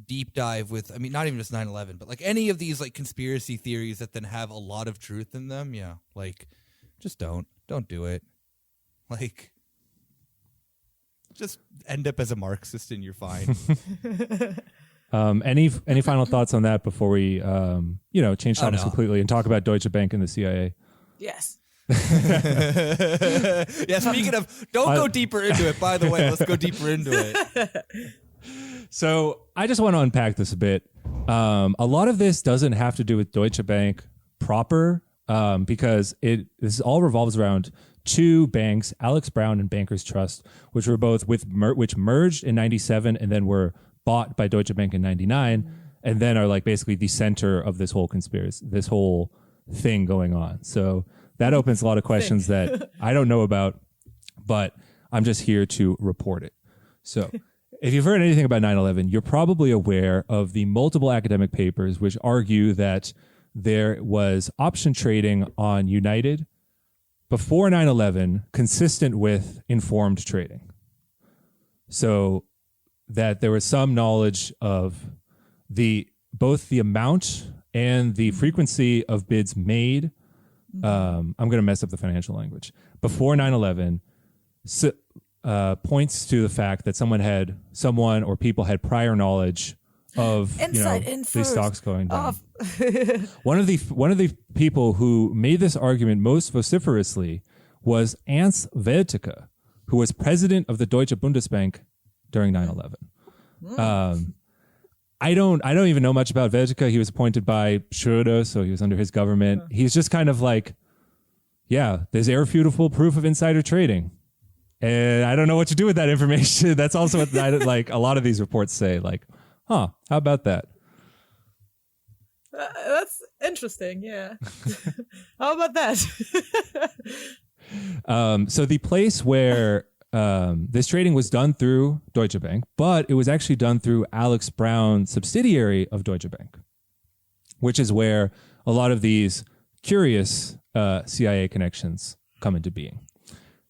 deep dive with. I mean, not even just 9/11, but like any of these like conspiracy theories that then have a lot of truth in them. Yeah, like just don't do it. Like just end up as a Marxist and you're fine. Any final thoughts on that before we change topics completely and talk about Deutsche Bank and the CIA? Yes. Yeah, speaking of, don't go deeper into it, by the way. Let's go deeper into it. So I just want to unpack this a bit. A lot of this doesn't have to do with Deutsche Bank proper, because this all revolves around two banks, Alex Brown and Bankers Trust, which were both which merged in 97 and then were bought by Deutsche Bank in 99, and then are like basically the center of this whole conspiracy, this whole thing going on. So that opens a lot of questions that I don't know about, but I'm just here to report it. So if you've heard anything about 9/11, you're probably aware of the multiple academic papers which argue that there was option trading on United before 9/11 consistent with informed trading. So that there was some knowledge of both the amount and the frequency of bids made. I'm going to mess up the financial language. Before 9/11 points to the fact that someone or people had prior knowledge of these stocks going down. One of the people who made this argument most vociferously was Ernst Welteke, who was president of the Deutsche Bundesbank during 9/11. I don't even know much about Welteke. He was appointed by Schröder, so he was under his government. He's just kind of like, there's irrefutable proof of insider trading. And I don't know what to do with that information. That's also what like a lot of these reports say, like, how about that? That's interesting, yeah. How about that? So the place where this trading was done through Deutsche Bank, but it was actually done through Alex Brown, subsidiary of Deutsche Bank, which is where a lot of these curious CIA connections come into being.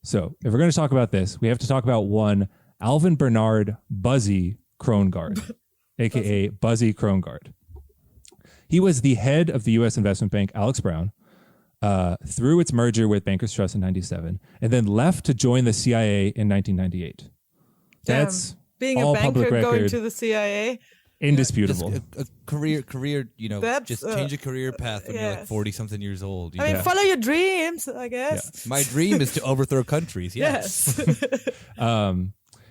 So if we're going to talk about this, we have to talk about one Alvin Bernard Buzzy Krongard, a.k.a. Buzzy Krongard. He was the head of the U.S. investment bank, Alex Brown, through its merger with Bankers Trust in 97, and then left to join the CIA in 1998. That's being all a banker public record, going to the CIA. Indisputable. Just a career, just change a career path when you're like 40-something years old. I mean, follow your dreams, I guess. Yeah. My dream is to overthrow countries, yes.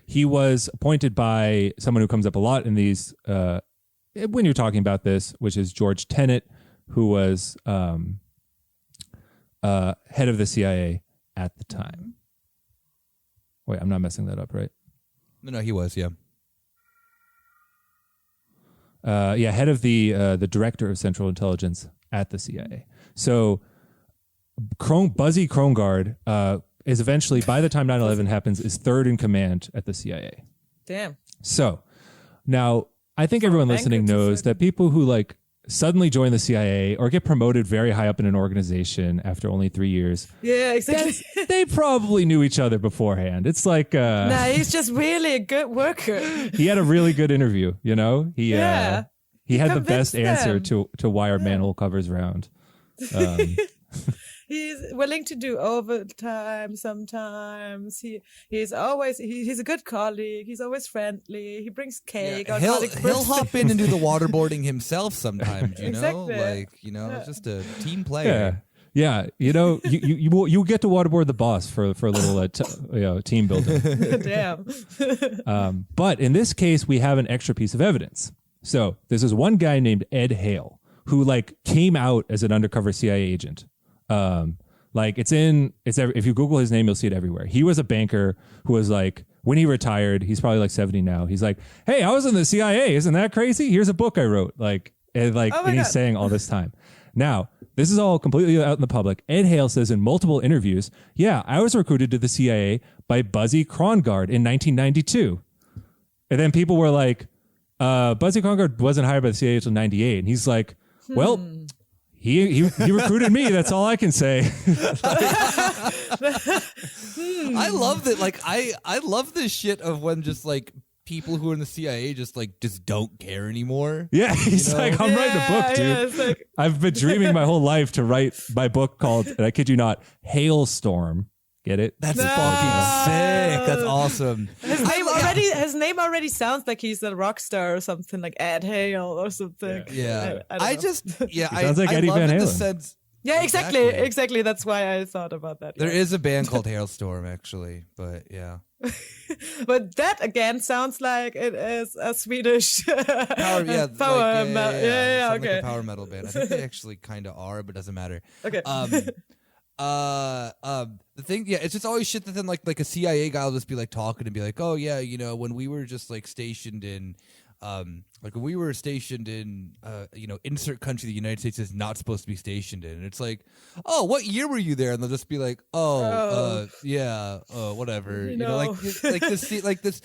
He was appointed by someone who comes up a lot in these, when you're talking about this, which is George Tenet, who was head of the CIA at the time. Wait, I'm not messing that up, right? No, he was. Yeah. Head of the director of Central Intelligence at the CIA. So Buzzy Krongard is eventually, by the time 9/11 happens, is third in command at the CIA. Damn. So now I think everyone listening knows that people who like suddenly join the CIA or get promoted very high up in an organization after only 3 years. Yeah, exactly. They probably knew each other beforehand. It's like nah, he's just really a good worker. He had a really good interview, you know? He had the best answer to why our manhole covers round. He's willing to do overtime sometimes. He's a good colleague. He's always friendly. He brings cake. Yeah, he'll hop in and do the waterboarding himself sometimes, you know? Exactly. It's just a team player. Yeah, you know, you get to waterboard the boss for a little team building. Damn. But in this case, we have an extra piece of evidence. So there's this one guy named Ed Hale who like came out as an undercover CIA agent. If you Google his name, you'll see it everywhere. He was a banker who was like, when he retired, he's probably like 70 now. He's like, hey, I was in the CIA. Isn't that crazy? Here's a book I wrote. And he's saying all this time. Now, this is all completely out in the public. Ed Hale says in multiple interviews, yeah, I was recruited to the CIA by Buzzy Krongard in 1992. And then people were like, Buzzy Krongard wasn't hired by the CIA until 98. And he's like, well, he recruited me. That's all I can say. I love that. Like, I love this shit of when just like people who are in the CIA just don't care anymore. Yeah, he's like, I'm writing a book, dude. Yeah, like, I've been dreaming my whole life to write my book called, and I kid you not, Hailstorm. Get it? That's fucking sick. That's awesome. His name already sounds like he's a rock star or something, like Ed Hale or something. Yeah. I sounds like Eddie Van Halen. Yeah, exactly. That's why I thought about that. There is a band called Hailstorm, actually, but yeah. But that again sounds like it is a Swedish power metal. Okay. Okay. Like a power metal band. I think they actually kind of are, but it doesn't matter. Okay. The thing, it's just always shit that then like a CIA guy will just be like talking and be like, oh yeah, you know, when we were just like stationed in, insert country the United States is not supposed to be stationed in. And it's like, oh, what year were you there? And they'll just be like, whatever. You know, like this,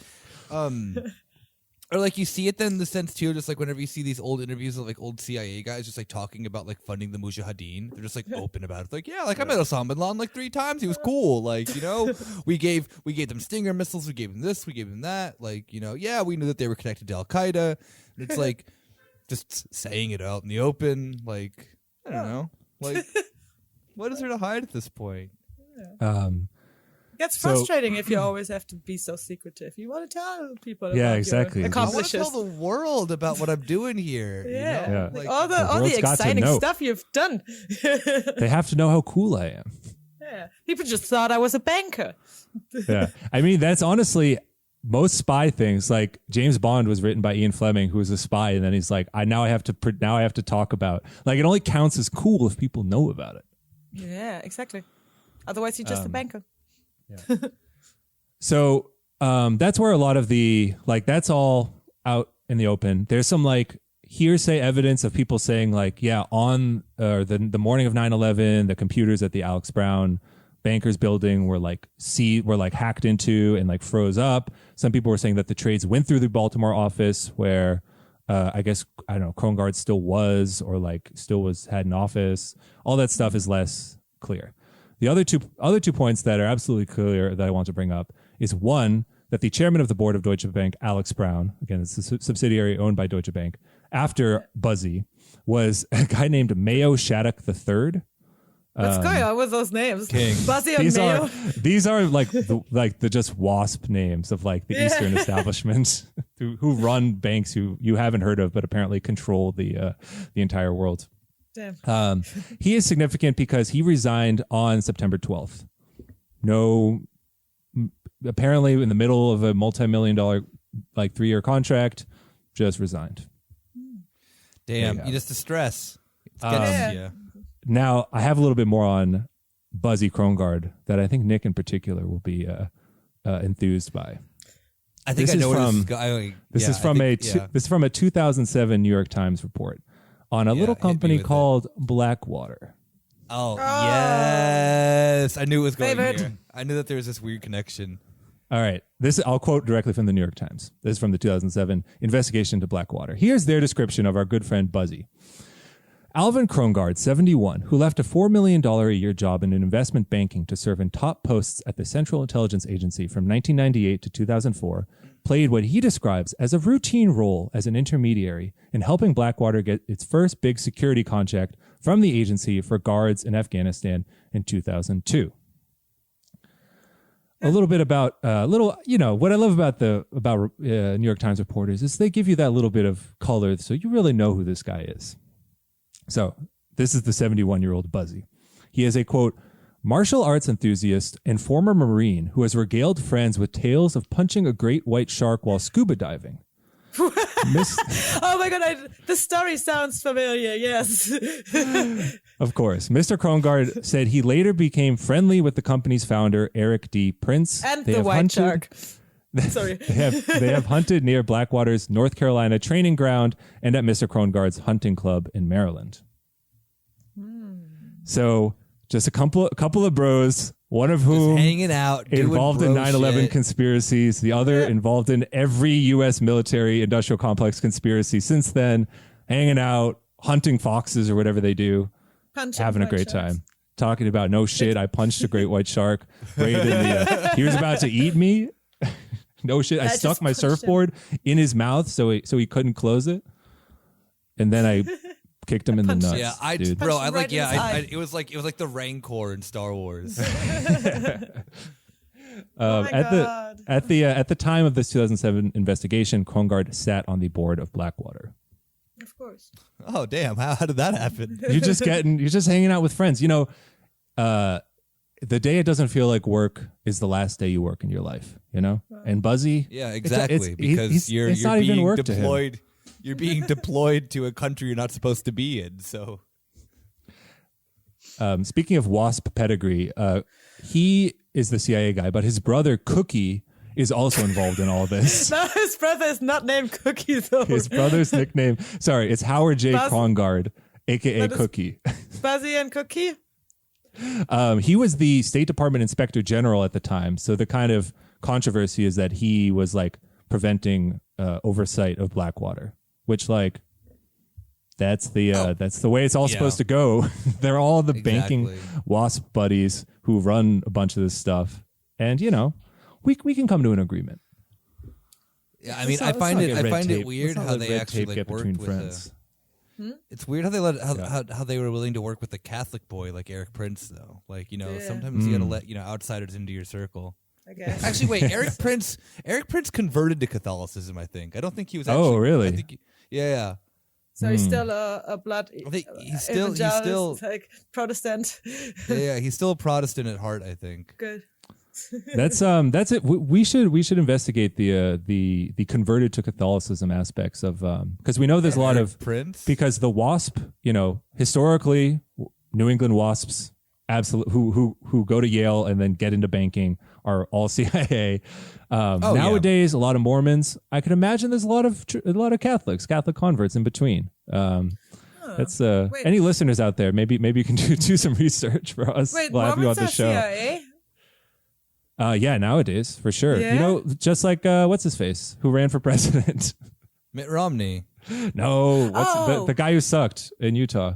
or like you see it then in the sense too, just like whenever you see these old interviews of like old CIA guys just like talking about like funding the Mujahideen, they're just like open about it. It's like, yeah, like I met Osama bin Laden like 3 times. He was cool. Like, you know, we gave them Stinger missiles. We gave them this. We gave them that. Like, you know, yeah, we knew that they were connected to Al Qaeda. It's like just saying it out in the open. Like, I don't know. Like, what is there to hide at this point? It gets frustrating if you always have to be so secretive. You want to tell people about exactly. your accomplishments. I want to tell the world about what I'm doing here. Yeah. You know? Like, all the exciting stuff you've done. They have to know how cool I am. Yeah. People just thought I was a banker. Yeah. I mean, that's honestly most spy things. Like James Bond was written by Ian Fleming, who was a spy, and then he's like, now I have to talk about. Like, it only counts as cool if people know about it. Yeah, exactly. Otherwise, you're just a banker. Yeah. So that's where a lot of that's all out in the open. There's some like hearsay evidence of people saying like, yeah, on the morning of 9/11, the computers at the Alex Brown Bankers building were hacked into and like froze up. Some people were saying that the trades went through the Baltimore office where Krongard still was or like still had an office. All that stuff is less clear. The other two points that are absolutely clear that I want to bring up is one, that the chairman of the board of Deutsche Bank, Alex Brown, again, it's a subsidiary owned by Deutsche Bank, after Buzzy, was a guy named Mayo Shattuck III. Let's go out with those names. King. Buzzy and Mayo. These are like the just WASP names of like the Eastern establishments who run banks who you haven't heard of, but apparently control the entire world. Damn. He is significant because he resigned on September 12th. Apparently in the middle of a multi-million-dollar, like 3-year contract, just resigned. Damn, you just distress. It's getting to you. Now, I have a little bit more on Buzzy Krongard that I think Nick in particular will be enthused by. I think This I know is where from- this is going. This is from a 2007 New York Times report on a little hit me company with it. called Blackwater. Oh, yes. I knew it was going Favorite. here. I knew that there was this weird connection. All right. I'll quote directly from the New York Times. This is from the 2007 investigation into Blackwater. Here's their description of our good friend Buzzy. Alvin Krongard, 71, who left a $4 million a year job in investment banking to serve in top posts at the Central Intelligence Agency from 1998 to 2004, played what he describes as a routine role as an intermediary in helping Blackwater get its first big security contract from the agency for guards in Afghanistan in 2002. A little bit about what I love about New York Times reporters is they give you that little bit of color, so you really know who this guy is. So this is the 71-year-old Buzzy. He is a quote martial arts enthusiast and former Marine who has regaled friends with tales of punching a great white shark while scuba diving. Oh my God, the story sounds familiar, yes. Of course. Mr. Krongard said he later became friendly with the company's founder, Eric D. Prince. And the white shark. Sorry. They have hunted near Blackwater's North Carolina training ground and at Mr. Krongard's hunting club in Maryland. So just a couple of bros, one of whom Hanging out, doing involved in bro 9/11 shit. conspiracies, the other involved in every U.S. military industrial complex conspiracy since then, hanging out, hunting foxes or whatever they do, Punching having a white great sharks. time. Talking about no shit, I punched a great white shark right in the. He was about to eat me. No shit, I just stuck my punched him. surfboard in his mouth so he couldn't close it, and then I kicked him in the punched nuts. him. Yeah, dude. bro, Punched him right in his eye. it was like the Rancor in Star Wars. Oh my God. At the time of this 2007 investigation, Krongard sat on the board of Blackwater. Of course. Oh damn! How did that happen? You're just hanging out with friends. You know, the day it doesn't feel like work is the last day you work in your life. You know, and Buzzy. Yeah, exactly. Because you're it's not even being work to him. deployed. You're being deployed to a country you're not supposed to be in. So, Speaking of WASP pedigree, he is the CIA guy, but his brother Cookie is also involved in all this. No, his brother is not named Cookie though. His brother's nickname, sorry, it's Howard J. Buzz- Krongard, aka That is- Cookie. Buzzy and Cookie. He was the State Department Inspector General at the time, so the kind of controversy is that he was like preventing oversight of Blackwater, which like that's the way it's all supposed to go. They're all the banking Exactly. WASP buddies who run a bunch of this stuff, and you know, we can come to an agreement. yeah, I mean, I Let's find not it get I red find tape. it weird Let's not how let they red actually tape like get worked between with friends. It's weird how they let how they were willing to work with a Catholic boy like Eric Prince though. Like, you know, Yeah. sometimes you got to let, you know, outsiders into your circle. I guess. Actually, wait, Eric Prince converted to Catholicism, I think. I don't think he was Oh, actually really? I think yeah. So he's still a blood. I think he's still evangelist, like Protestant. Yeah, he's still a Protestant at heart, I think. Good. That's it. We should investigate the converted to Catholicism aspects of because we know there's a lot Eric of Prince? because the WASP, you know, historically New England WASPs absolutely who go to Yale and then get into banking are all CIA. Nowadays, a lot of Mormons. I can imagine there's a lot of Catholics, Catholic converts in between. That's any listeners out there. Maybe you can do some research for us. Wait, we'll have you on Mormons the are show. CIA? Yeah, nowadays for sure. Yeah? You know, just like what's his face who ran for president? Mitt Romney. No, Oh. the guy who sucked in Utah?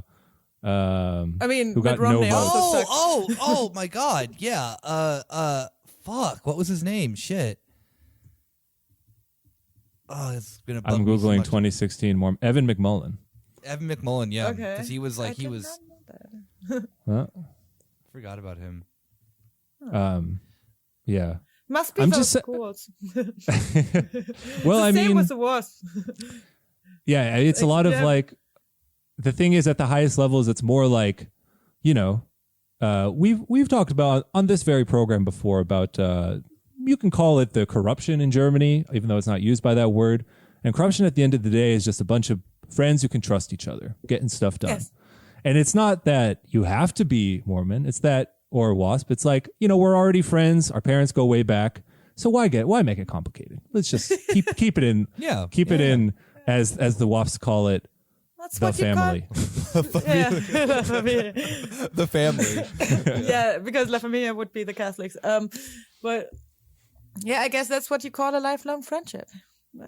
I mean, who got Mitt Romney no votes. also sucked. Oh my God. Yeah. Fuck. What was his name? Shit. Oh, it's gonna. bug I'm me so googling much. 2016 Evan McMullen. Evan McMullen. Yeah, Okay. because he was like I he did was. not know that. Forgot about him. Yeah. Must be I'm those just sa- schools. Well, I Same mean, with the WASP. yeah, it's a lot of Yeah. like. The thing is, at the highest levels, it's more like, you know, we've talked about on this very program before about you can call it the corruption in Germany, even though it's not used by that word. And corruption at the end of the day is just a bunch of friends who can trust each other, getting stuff done. Yes. And it's not that you have to be Mormon. It's that, or WASP. It's like, you know, we're already friends. Our parents go way back. So why make it complicated? Let's just keep it in. Yeah. Keep it in as the WAFs call it. That's The what family. La Familia. The family. Yeah, because La Familia would be the Catholics. But yeah, I guess that's what you call a lifelong friendship.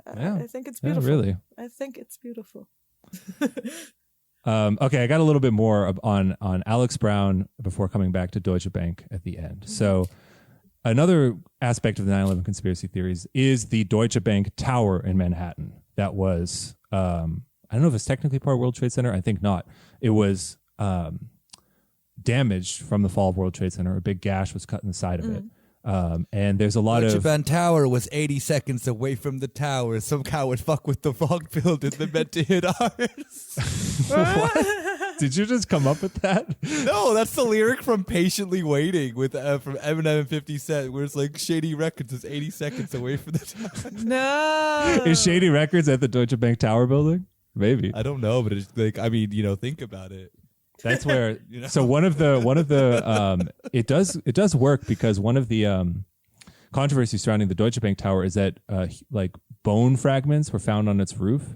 I think it's beautiful. Yeah, really. I think it's beautiful. Okay, I got a little bit more on Alex Brown before coming back to Deutsche Bank at the end. So another aspect of the 9/11 conspiracy theories is the Deutsche Bank Tower in Manhattan. That was, I don't know if it's technically part of World Trade Center. I think not. It was damaged from the fall of World Trade Center. A big gash was cut in the side of it. And there's a lot Deutsche of Bank Tower was 80 seconds away from the tower. Some cow would fuck with the wrong building that meant to hit ours. What? Did you just come up with that? No, that's the lyric from Patiently Waiting with from Eminem and 50 Cent, where it's like Shady Records is 80 seconds away from the tower. No. Is Shady Records at the Deutsche Bank Tower building? Maybe. I don't know, but it's like, I mean, think about it. That's where so one of the it does work because one of the controversies surrounding the Deutsche Bank Tower is that like bone fragments were found on its roof.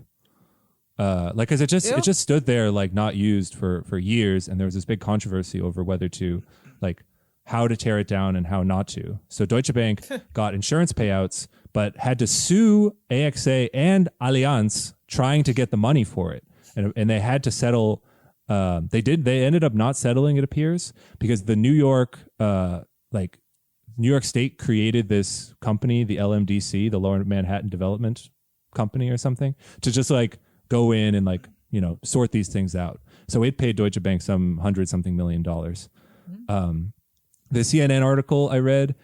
Cause it just stood there like not used for years, and there was this big controversy over whether to like how to tear it down and how not to. So Deutsche Bank got insurance payouts, but had to sue AXA and Allianz trying to get the money for it, and they had to settle. They ended up not settling, it appears, because the New York State created this company, the LMDC, the Lower Manhattan Development Company or something, to just like go in and like, sort these things out. So it paid Deutsche Bank some $100-something million. The CNN article I read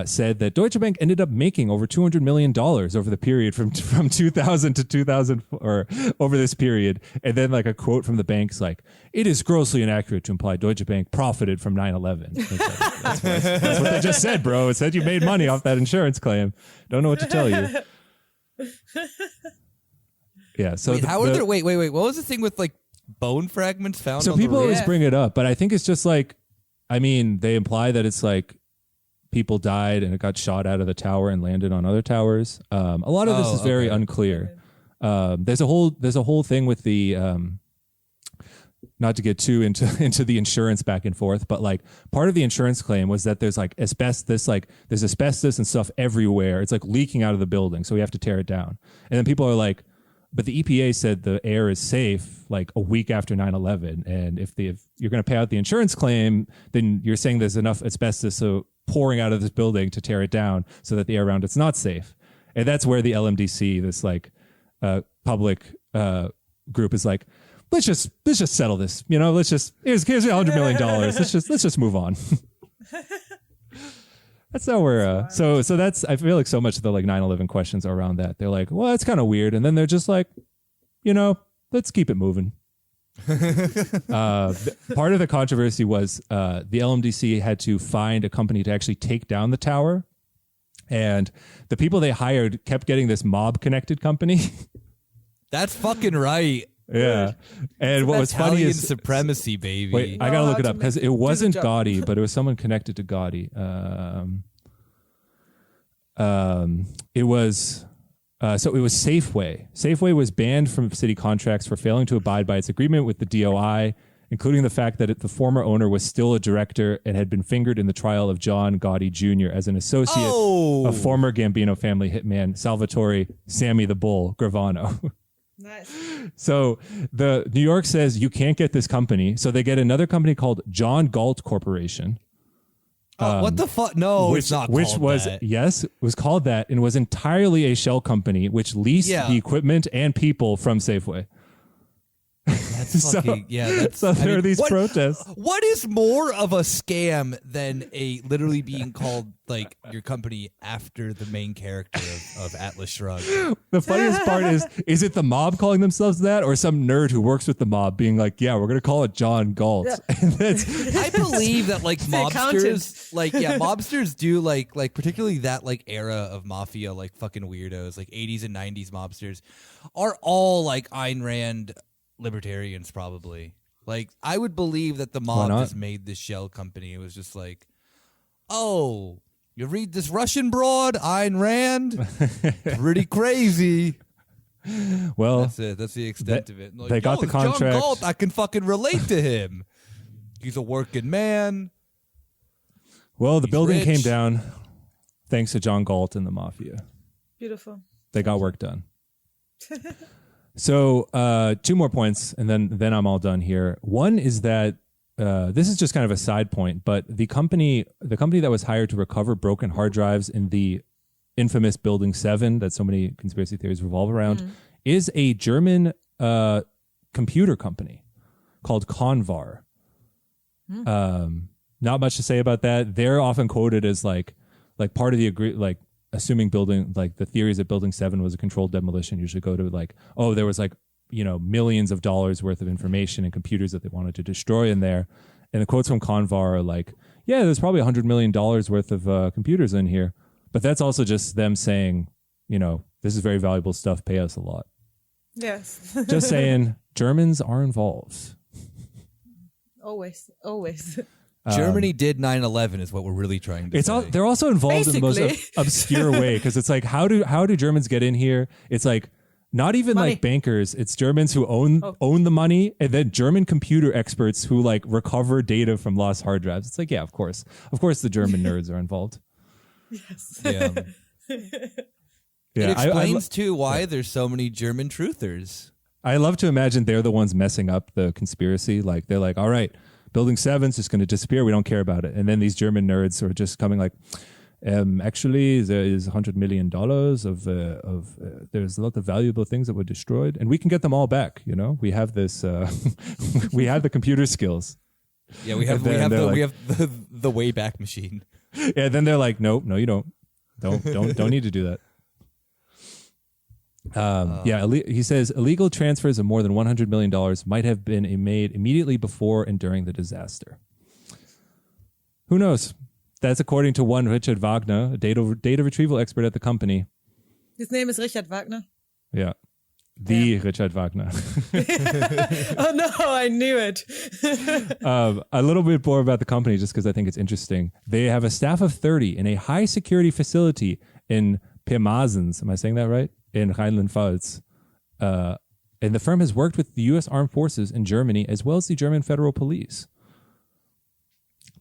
said that Deutsche Bank ended up making over $200 million over the period from 2000 to 2000, or over this period. And then like a quote from the bank's like, "It is grossly inaccurate to imply Deutsche Bank profited from 9/11. That's what they just said, bro. It said you made money off that insurance claim. Don't know what to tell you. Yeah. So wait, wait. What was the thing with like bone fragments found? So on people the roof? always bring it up, but I think it's just like, I mean, they imply that it's like people died and it got shot out of the tower and landed on other towers. A lot of this is very unclear. There's a whole thing with the not to get too into the insurance back and forth, but like part of the insurance claim was that there's like asbestos, like there's asbestos and stuff everywhere. It's like leaking out of the building, so we have to tear it down. And then people are like, but the EPA said the air is safe like a week after 9/11, and if you're going to pay out the insurance claim, then you're saying there's enough asbestos pouring out of this building to tear it down so that the air around it's not safe. And that's where the LMDC, this like public group, is like, let's just settle this. Let's just here's $100 million. Let's just move on. That's how we're so that's, I feel like so much of the like 9/11 questions are around that. They're like, well, that's kind of weird, and then they're just like, let's keep it moving. Part of the controversy was the LMDC had to find a company to actually take down the tower, and the people they hired kept getting this mob connected company. That's fucking right. Yeah. And what was funny is supremacy, baby. Wait, I gotta look it up because it wasn't Gotti, but it was someone connected to Gotti. It was Safeway. Safeway was banned from city contracts for failing to abide by its agreement with the DOI, including the fact that the former owner was still a director and had been fingered in the trial of John Gotti Jr. as an associate of former Gambino family hitman Salvatore Sammy the Bull Gravano. Nice. So the New York says you can't get this company, so they get another company called John Galt Corporation. What the fuck? No, it's not called that. Yes, it was called that, and was entirely a shell company which leased the equipment and people from Safeway. That's fucking, there are these protests. What is more of a scam than literally being called like your company after the main character of Atlas Shrugged? The funniest part is it the mob calling themselves that, or some nerd who works with the mob being like, yeah, we're going to call it John Galt. Yeah. I believe that like mobsters do like particularly that like era of mafia, like fucking weirdos, like 80s and 90s mobsters are all like Ayn Rand libertarians, probably. Like, I would believe that the mob just made this shell company. It was just like, oh, You read this Russian broad, Ayn Rand, pretty crazy. Well, That's it. That's the extent of it. Like, they got the it's John contract. Galt. I can fucking relate to him. He's a working man. Well, the He's building rich. came down thanks to John Galt and the mafia. Beautiful. They got work done. So 2 more points, and then I'm all done here. One is that this is just kind of a side point, but the company that was hired to recover broken hard drives in the infamous Building 7 that so many conspiracy theories revolve around is a German computer company called Convar. Not much to say about that. They're often quoted as like part of the assuming building, like the theories that Building 7 was a controlled demolition usually go to like, oh, there was like, millions of dollars worth of information and computers that they wanted to destroy in there. And the quotes from Convar are like, yeah, there's probably $100 million worth of computers in here. But that's also just them saying, this is very valuable stuff. Pay us a lot. Yes. Just saying, Germans are involved. Always. Germany did 9/11 is what we're really trying to say. They're also involved in the most Basically. obscure way, because it's like, how do Germans get in here? It's like not even Money. like bankers. It's Germans who own the money, and then German computer experts who like recover data from lost hard drives. It's like, yeah, of course the German nerds are involved. Yes. Yeah. Yeah, It explains too why there's so many German truthers. I love to imagine they're the ones messing up the conspiracy. Like they're like, all right, Building 7's just going to disappear. We don't care about it. And then these German nerds are just coming like, actually, there is $100 million of there's a lot of valuable things that were destroyed, and we can get them all back. We have this, we have the computer skills. Yeah, we have the Wayback Machine. Yeah, then they're like, no, you don't need to do that. He says illegal transfers of more than $100 million might have been made immediately before and during the disaster. Who knows? That's according to one Richard Wagner, a data retrieval expert at the company. His name is Richard Wagner. Yeah. Richard Wagner. Oh no, I knew it. A little bit more about the company, just because I think it's interesting. They have a staff of 30 in a high security facility in Pirmasens. Am I saying that right? In Rheinland-Pfalz. And the firm has worked with the U.S. Armed Forces in Germany as well as the German Federal Police.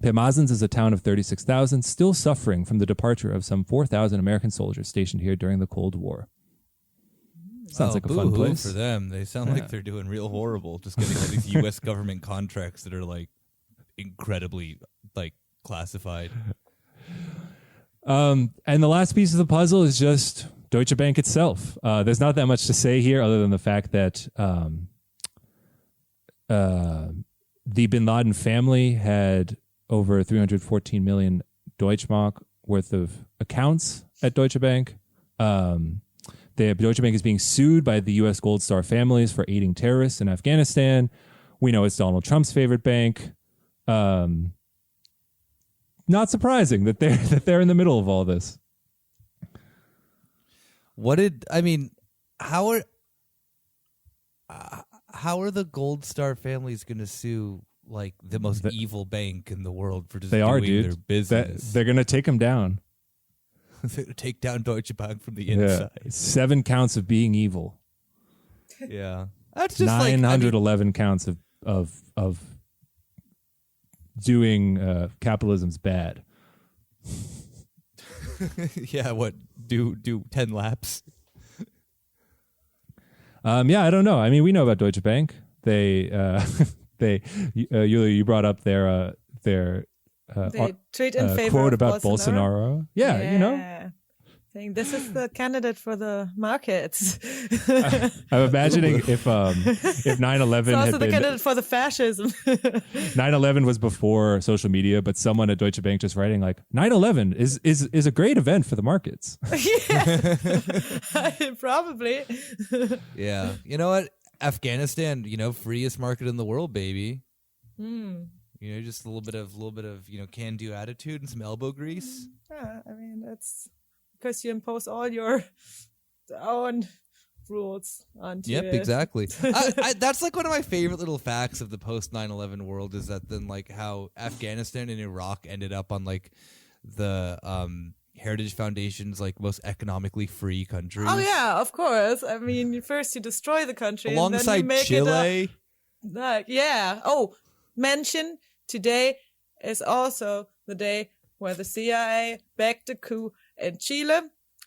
Pirmasens is a town of 36,000, still suffering from the departure of some 4,000 American soldiers stationed here during the Cold War. Sounds like a fun boo-hoo place. for them. They sound like they're doing real horrible, just getting all these U.S. government contracts that are like incredibly like classified. And the last piece of the puzzle is just Deutsche Bank itself. There's not that much to say here other than the fact that the Bin Laden family had over 314 million Deutschmark worth of accounts at Deutsche Bank. The Deutsche Bank is being sued by the U.S. Gold Star families for aiding terrorists in Afghanistan. We know it's Donald Trump's favorite bank. Not surprising that they're in the middle of all this. How are the Gold Star families going to sue like the most evil bank in the world for just doing their business? They're going to take them down. They're going to take down Deutsche Bank from the inside. 7 counts of being evil. Yeah, that's just 911 counts of doing capitalism's bad. Yeah, what do 10 laps? I don't know. I mean, we know about Deutsche Bank. You brought up their They treat in favor quote of about Bolsonaro. Yeah, saying this is the candidate for the markets. I'm imagining if 9/11 It's also had the been candidate for the fascism. 9/11 was before social media, but someone at Deutsche Bank just writing like 9/11 is a great event for the markets. Yeah, probably. Yeah, you know what? Afghanistan, freest market in the world, baby. Just a little bit of can-do attitude and some elbow grease. Yeah, I mean that's because you impose all your own rules onto Yep, it. exactly. That's like one of my favorite little facts of the post 9/11 world is that then like how Afghanistan and Iraq ended up on like the Heritage Foundation's like most economically free countries. Oh yeah, of course. I mean, first you destroy the country, alongside and then you make Chile. it yeah. Oh, mention today is also the day where the CIA backed a coup in Chile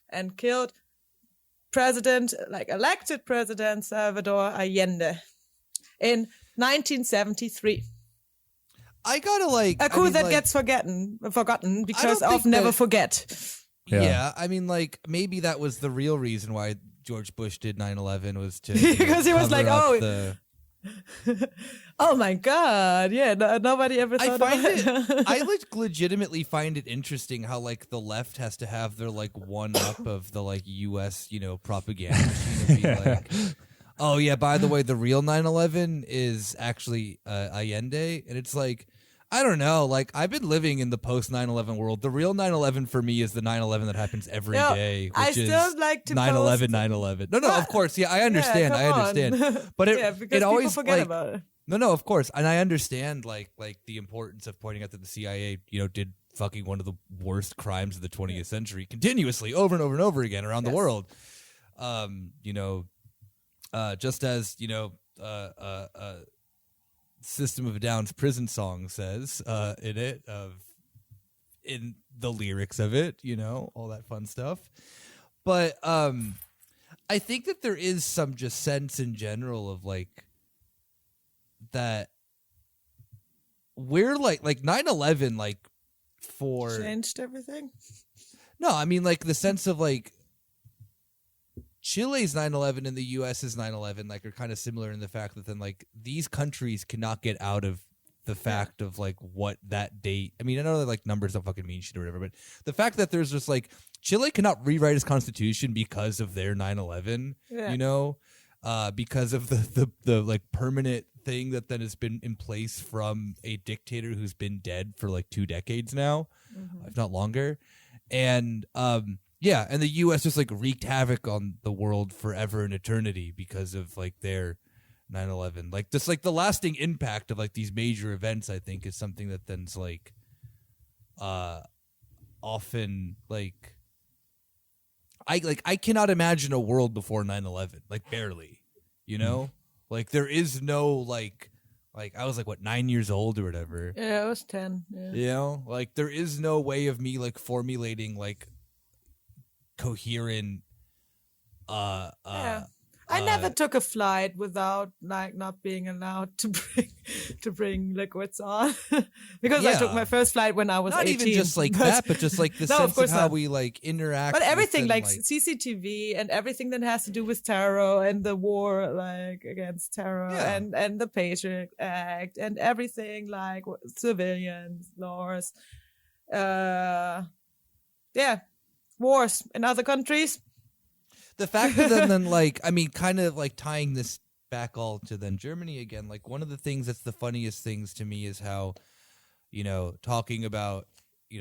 and killed elected President Salvador Allende in 1973. I gotta a coup that gets forgotten because of never forget. Yeah, I mean, like maybe that was the real reason why George Bush did 9/11 was to because he was like, oh my God, yeah, nobody ever thought about it. I legitimately find it interesting how like the left has to have their like one up of the like U.S. Propaganda machine and be like, oh yeah, by the way, the real 9/11 is actually Allende, and it's like, I don't know, like I've been living in the post 9/11 world. The real 9/11 for me is the 9/11 that happens every day, which I still is like to 9/11, 9/11. No, of course, yeah, I understand, But it always forget like, about it. No, of course, and I understand like the importance of pointing out that the CIA, did fucking one of the worst crimes of the 20th century continuously over and over and over again around the world. Just as System of a Down's Prison Song says in the lyrics of it, all that fun stuff. But I think that there is some just sense in general of like that we're like 9/11 like for changed everything. No, I mean like the sense of like Chile's 9/11 and the U.S.'s 9/11 like are kind of similar in the fact that then like these countries cannot get out of the fact of like what that date. I mean, I know that like numbers don't fucking mean shit or whatever, but the fact that there's just like Chile cannot rewrite its constitution because of their 9/11, because of the like permanent thing that then has been in place from a dictator who's been dead for like 2 decades now, if not longer, and yeah, and the U.S. just like wreaked havoc on the world forever and eternity because of like their 9/11. Like just like the lasting impact of like these major events, I think, is something that then's like often like I cannot imagine a world before 9/11, like barely, like there is no like I was like what 9 years old or whatever. Yeah, I was 10. Yeah. Like there is no way of me like formulating like coherent I never took a flight without like not being allowed to bring liquids on because I took my first flight when I was not 18. even just like that, but just like the sense of how we like interact. But everything like CCTV and everything that has to do with terror and the war like against terror and the Patriot Act and everything like civilians laws, wars in other countries. The fact that then like, I mean, kind of like tying this back all to then Germany again, like one of the things that's the funniest things to me is how, talking about,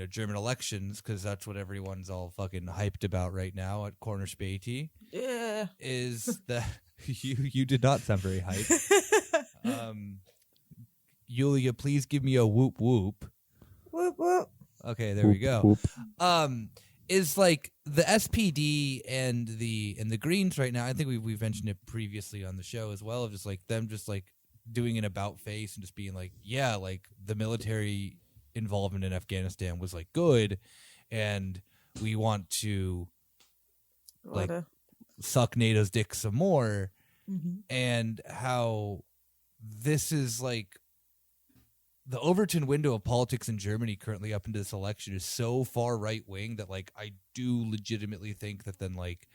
German elections, because that's what everyone's all fucking hyped about right now at Corner Späti. Yeah. Is that you did not sound very hyped. Yulia, please give me a whoop whoop. Whoop whoop. Okay, there we go. Is like the SPD and the Greens right now. I think we've mentioned it previously on the show as well. Of just like them, just like doing an about face and just being like, yeah, like the military involvement in Afghanistan was like good, and we want to like suck NATO's dick some more, and how this is like. The Overton window of politics in Germany currently up into this election is so far right wing that like I do legitimately think that then like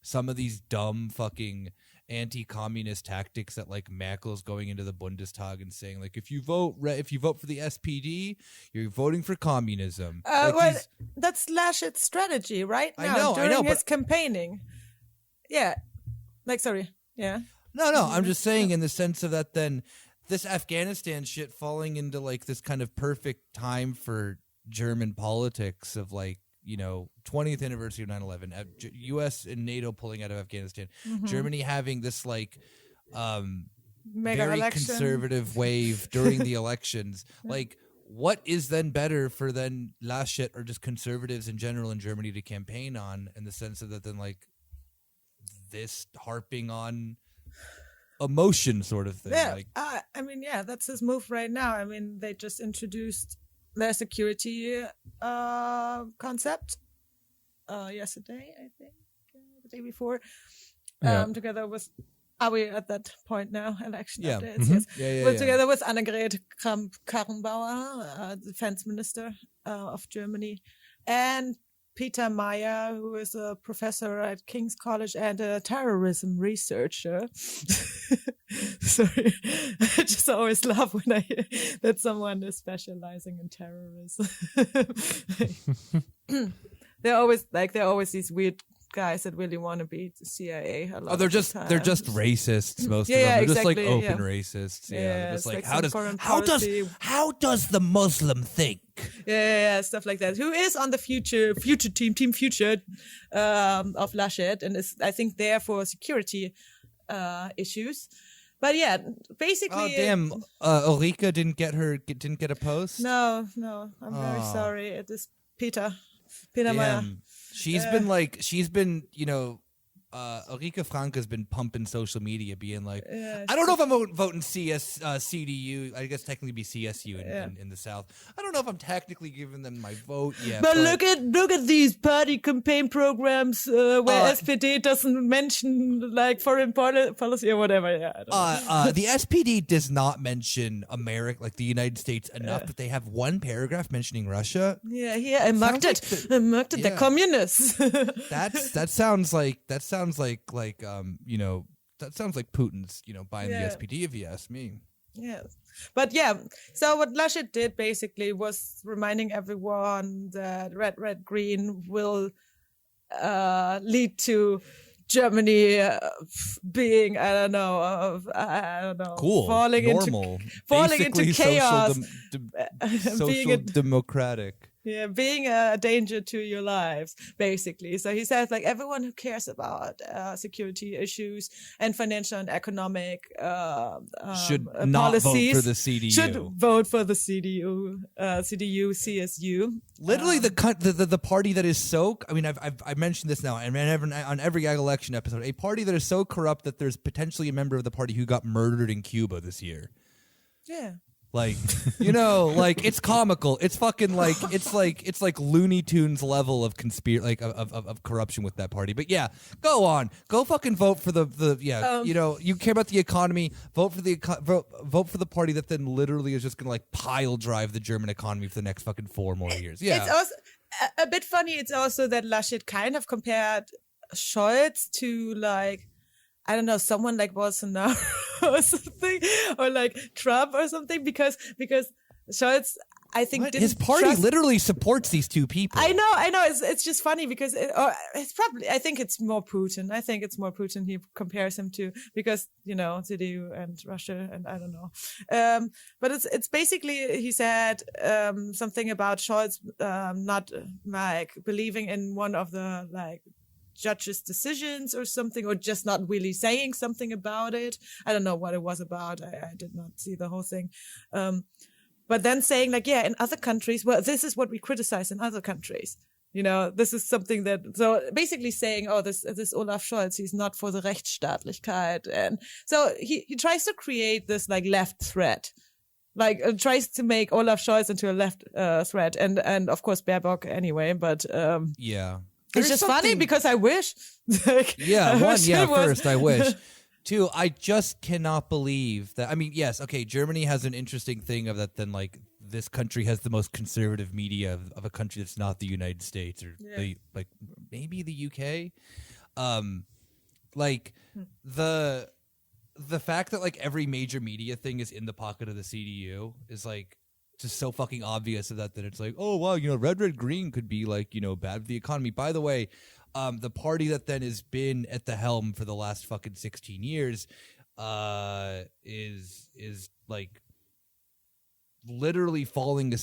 some of these dumb fucking anti-communist tactics that like Merkel's going into the Bundestag and saying like if you vote for the SPD, you're voting for communism. That's Laschet's strategy right now. I know, during his campaigning. Yeah, like sorry, yeah. No, I'm just saying in the sense of that then. This Afghanistan shit falling into like this kind of perfect time for German politics of like, 20th anniversary of 9/11, US and NATO pulling out of Afghanistan, Germany having this like mega very election. Conservative wave during the elections. Like what is then better for then Laschet or just conservatives in general in Germany to campaign on, in the sense of that then like this harping on emotion sort of thing? Yeah, Like, I mean, yeah, that's his move right now. I mean, they just introduced their security concept yesterday, I think, the day before, together with. Are we at that point now? Election updates, yes. We're together with Annegret Kramp-Karrenbauer, defense minister of Germany, and Peter Meyer, who is a professor at King's College and a terrorism researcher. Sorry, I just always laugh when I hear that someone is specializing in terrorism. They're always these weird guys that really want to be the CIA. they're just racists. Most of them. They're just like open racists. They're just like how does the Muslim think? Yeah, stuff like that. Who is on the future team future of Laschet, and is I think there for security issues. But yeah, basically. Oh damn! Ulrike didn't get a post. No, I'm very sorry. It is Peter Meyer. She's been, you know, Ulrike Frank has been pumping social media, being like, I don't know if I'm voting CDU. I guess technically be CSU in the South. I don't know if I'm technically giving them my vote yet. But look at these party campaign programs where SPD doesn't mention like foreign policy or whatever. Yeah, the SPD does not mention America, like the United States, enough that they have one paragraph mentioning Russia. Yeah, I marked it. They're communists. That sounds like you know, that sounds like Putin's, you know, buying the SPD, if you ask me. Yeah. But yeah, so what Laschet did basically was reminding everyone that red, green will lead to Germany being, I don't know, cool, falling into chaos, social democratic. Yeah, being a danger to your lives, basically. So he says, like, everyone who cares about security issues and financial and economic should not policies vote for the CDU. Should vote for the CDU, CSU. Literally, the party that is so. I mean, I've mentioned this now, and on every election episode, a party that is so corrupt that there's potentially a member of the party who got murdered in Cuba this year. Yeah. Like, you know, like it's comical. It's fucking like it's like Looney Tunes level of of corruption with that party. But yeah, go fucking vote for the you know, you care about the economy, vote for the party that then literally is just gonna like pile drive the German economy for the next fucking 4 more years. Yeah, it's also a bit funny. It's also that Laschet kind of compared Scholz to like, I don't know, someone like Bolsonaro or something, or like Trump or something, because Scholz, I think, his party literally supports these two people. I know. It's just funny because it's probably, I think it's more Putin. I think it's more Putin he compares him to, because, you know, CDU and Russia and I don't know. But it's basically, he said something about Scholz not like believing in one of the like judge's decisions or something, or just not really saying something about it. I don't know what it was about. I did not see the whole thing. But then saying like, yeah, in other countries, well, this is what we criticize in other countries. You know, this is something that, so basically saying, oh, this Olaf Scholz, he's not for the Rechtsstaatlichkeit. And so he tries to create this like left threat. Like tries to make Olaf Scholz into a left threat. And of course Baerbock anyway, but yeah. It's just funny because I wish. First, I wish. 2, I just cannot believe that. I mean, yes, okay, Germany has an interesting thing of that. Then, like, this country has the most conservative media of a country that's not the United States or maybe the UK. The fact that like every major media thing is in the pocket of the CDU is like just so fucking obvious of that it's like, oh wow, you know, red green could be like, you know, bad for the economy. By the way, the party that then has been at the helm for the last fucking 16 years is like literally falling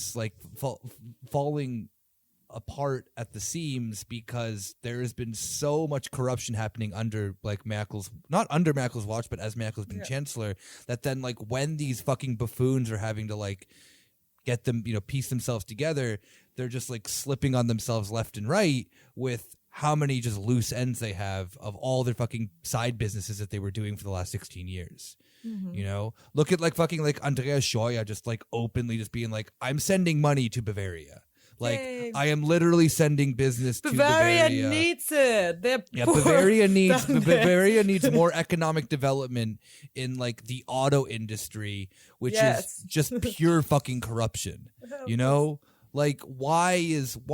apart at the seams, because there has been so much corruption happening under like not under Merkel's watch, but as Merkel's been chancellor, that then like when these fucking buffoons are having to like get them, piece themselves together. They're just like slipping on themselves left and right with how many just loose ends they have of all their fucking side businesses that they were doing for the last 16 years. Look at like fucking like Andreas Scheuer just like openly just being like, I'm sending money to Bavaria. Like, Yay. I am literally sending business to Bavaria Bavaria. needs it. They're poor Bavaria needs down there. Bavaria needs more economic development in like the auto industry, which is just pure fucking corruption. Like why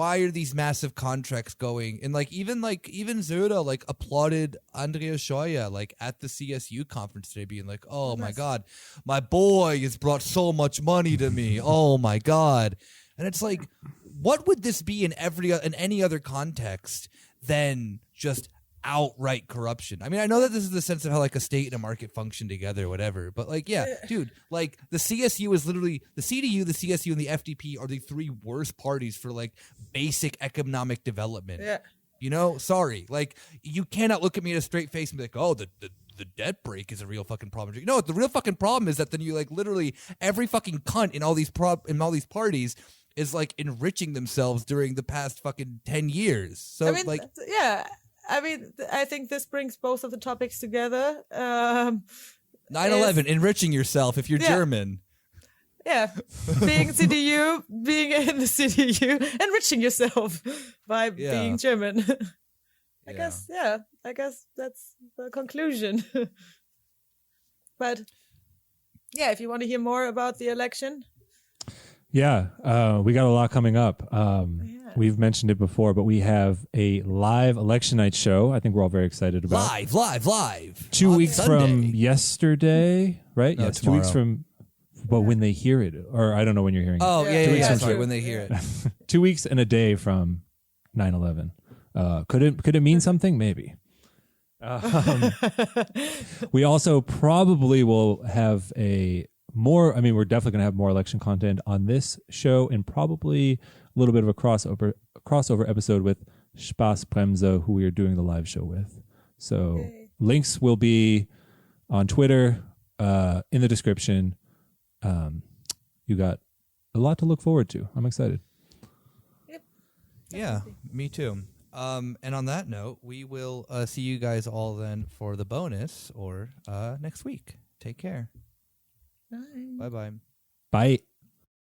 are these massive contracts going? And like even Söder like applauded Andreas Scheuer like at the CSU conference today, being like, oh my God, my boy has brought so much money to me. Oh my God. And it's like, what would this be in any other context than just outright corruption? I mean, I know that this is the sense of how like a state and a market function together or whatever, but like, dude, like the CSU is literally the CDU, the CSU, and the FDP are the three worst parties for like basic economic development. Yeah. Sorry. Like, you cannot look at me in a straight face and be like, oh, the debt break is a real fucking problem. No, the real fucking problem is that then you like literally every fucking cunt in all these parties is like enriching themselves during the past fucking 10 years. So I think this brings both of the topics together. 9/11, enriching yourself if you're German. Yeah, being CDU, being in the CDU, enriching yourself by being German. I guess that's the conclusion. But yeah, if you want to hear more about the election. Yeah, we got a lot coming up. We've mentioned it before, but we have a live election night show. I think we're all very excited about. Live. 2 weeks Sunday. from yesterday, right? No, yes, tomorrow. 2 weeks from. But when they hear it, or I don't know when you're hearing it. Oh, sorry, when they hear it. 2 weeks and a day from 9/11. Could it mean something? Maybe. We also probably will have we're definitely going to have more election content on this show, and probably a little bit of a crossover episode with Spaßbremse, who we are doing the live show with. So links will be on Twitter, in the description. You got a lot to look forward to. I'm excited. Yep. Yeah, me too. And on that note, we will see you guys all then for the bonus or next week. Take care. Bye. Bye-bye. Bye.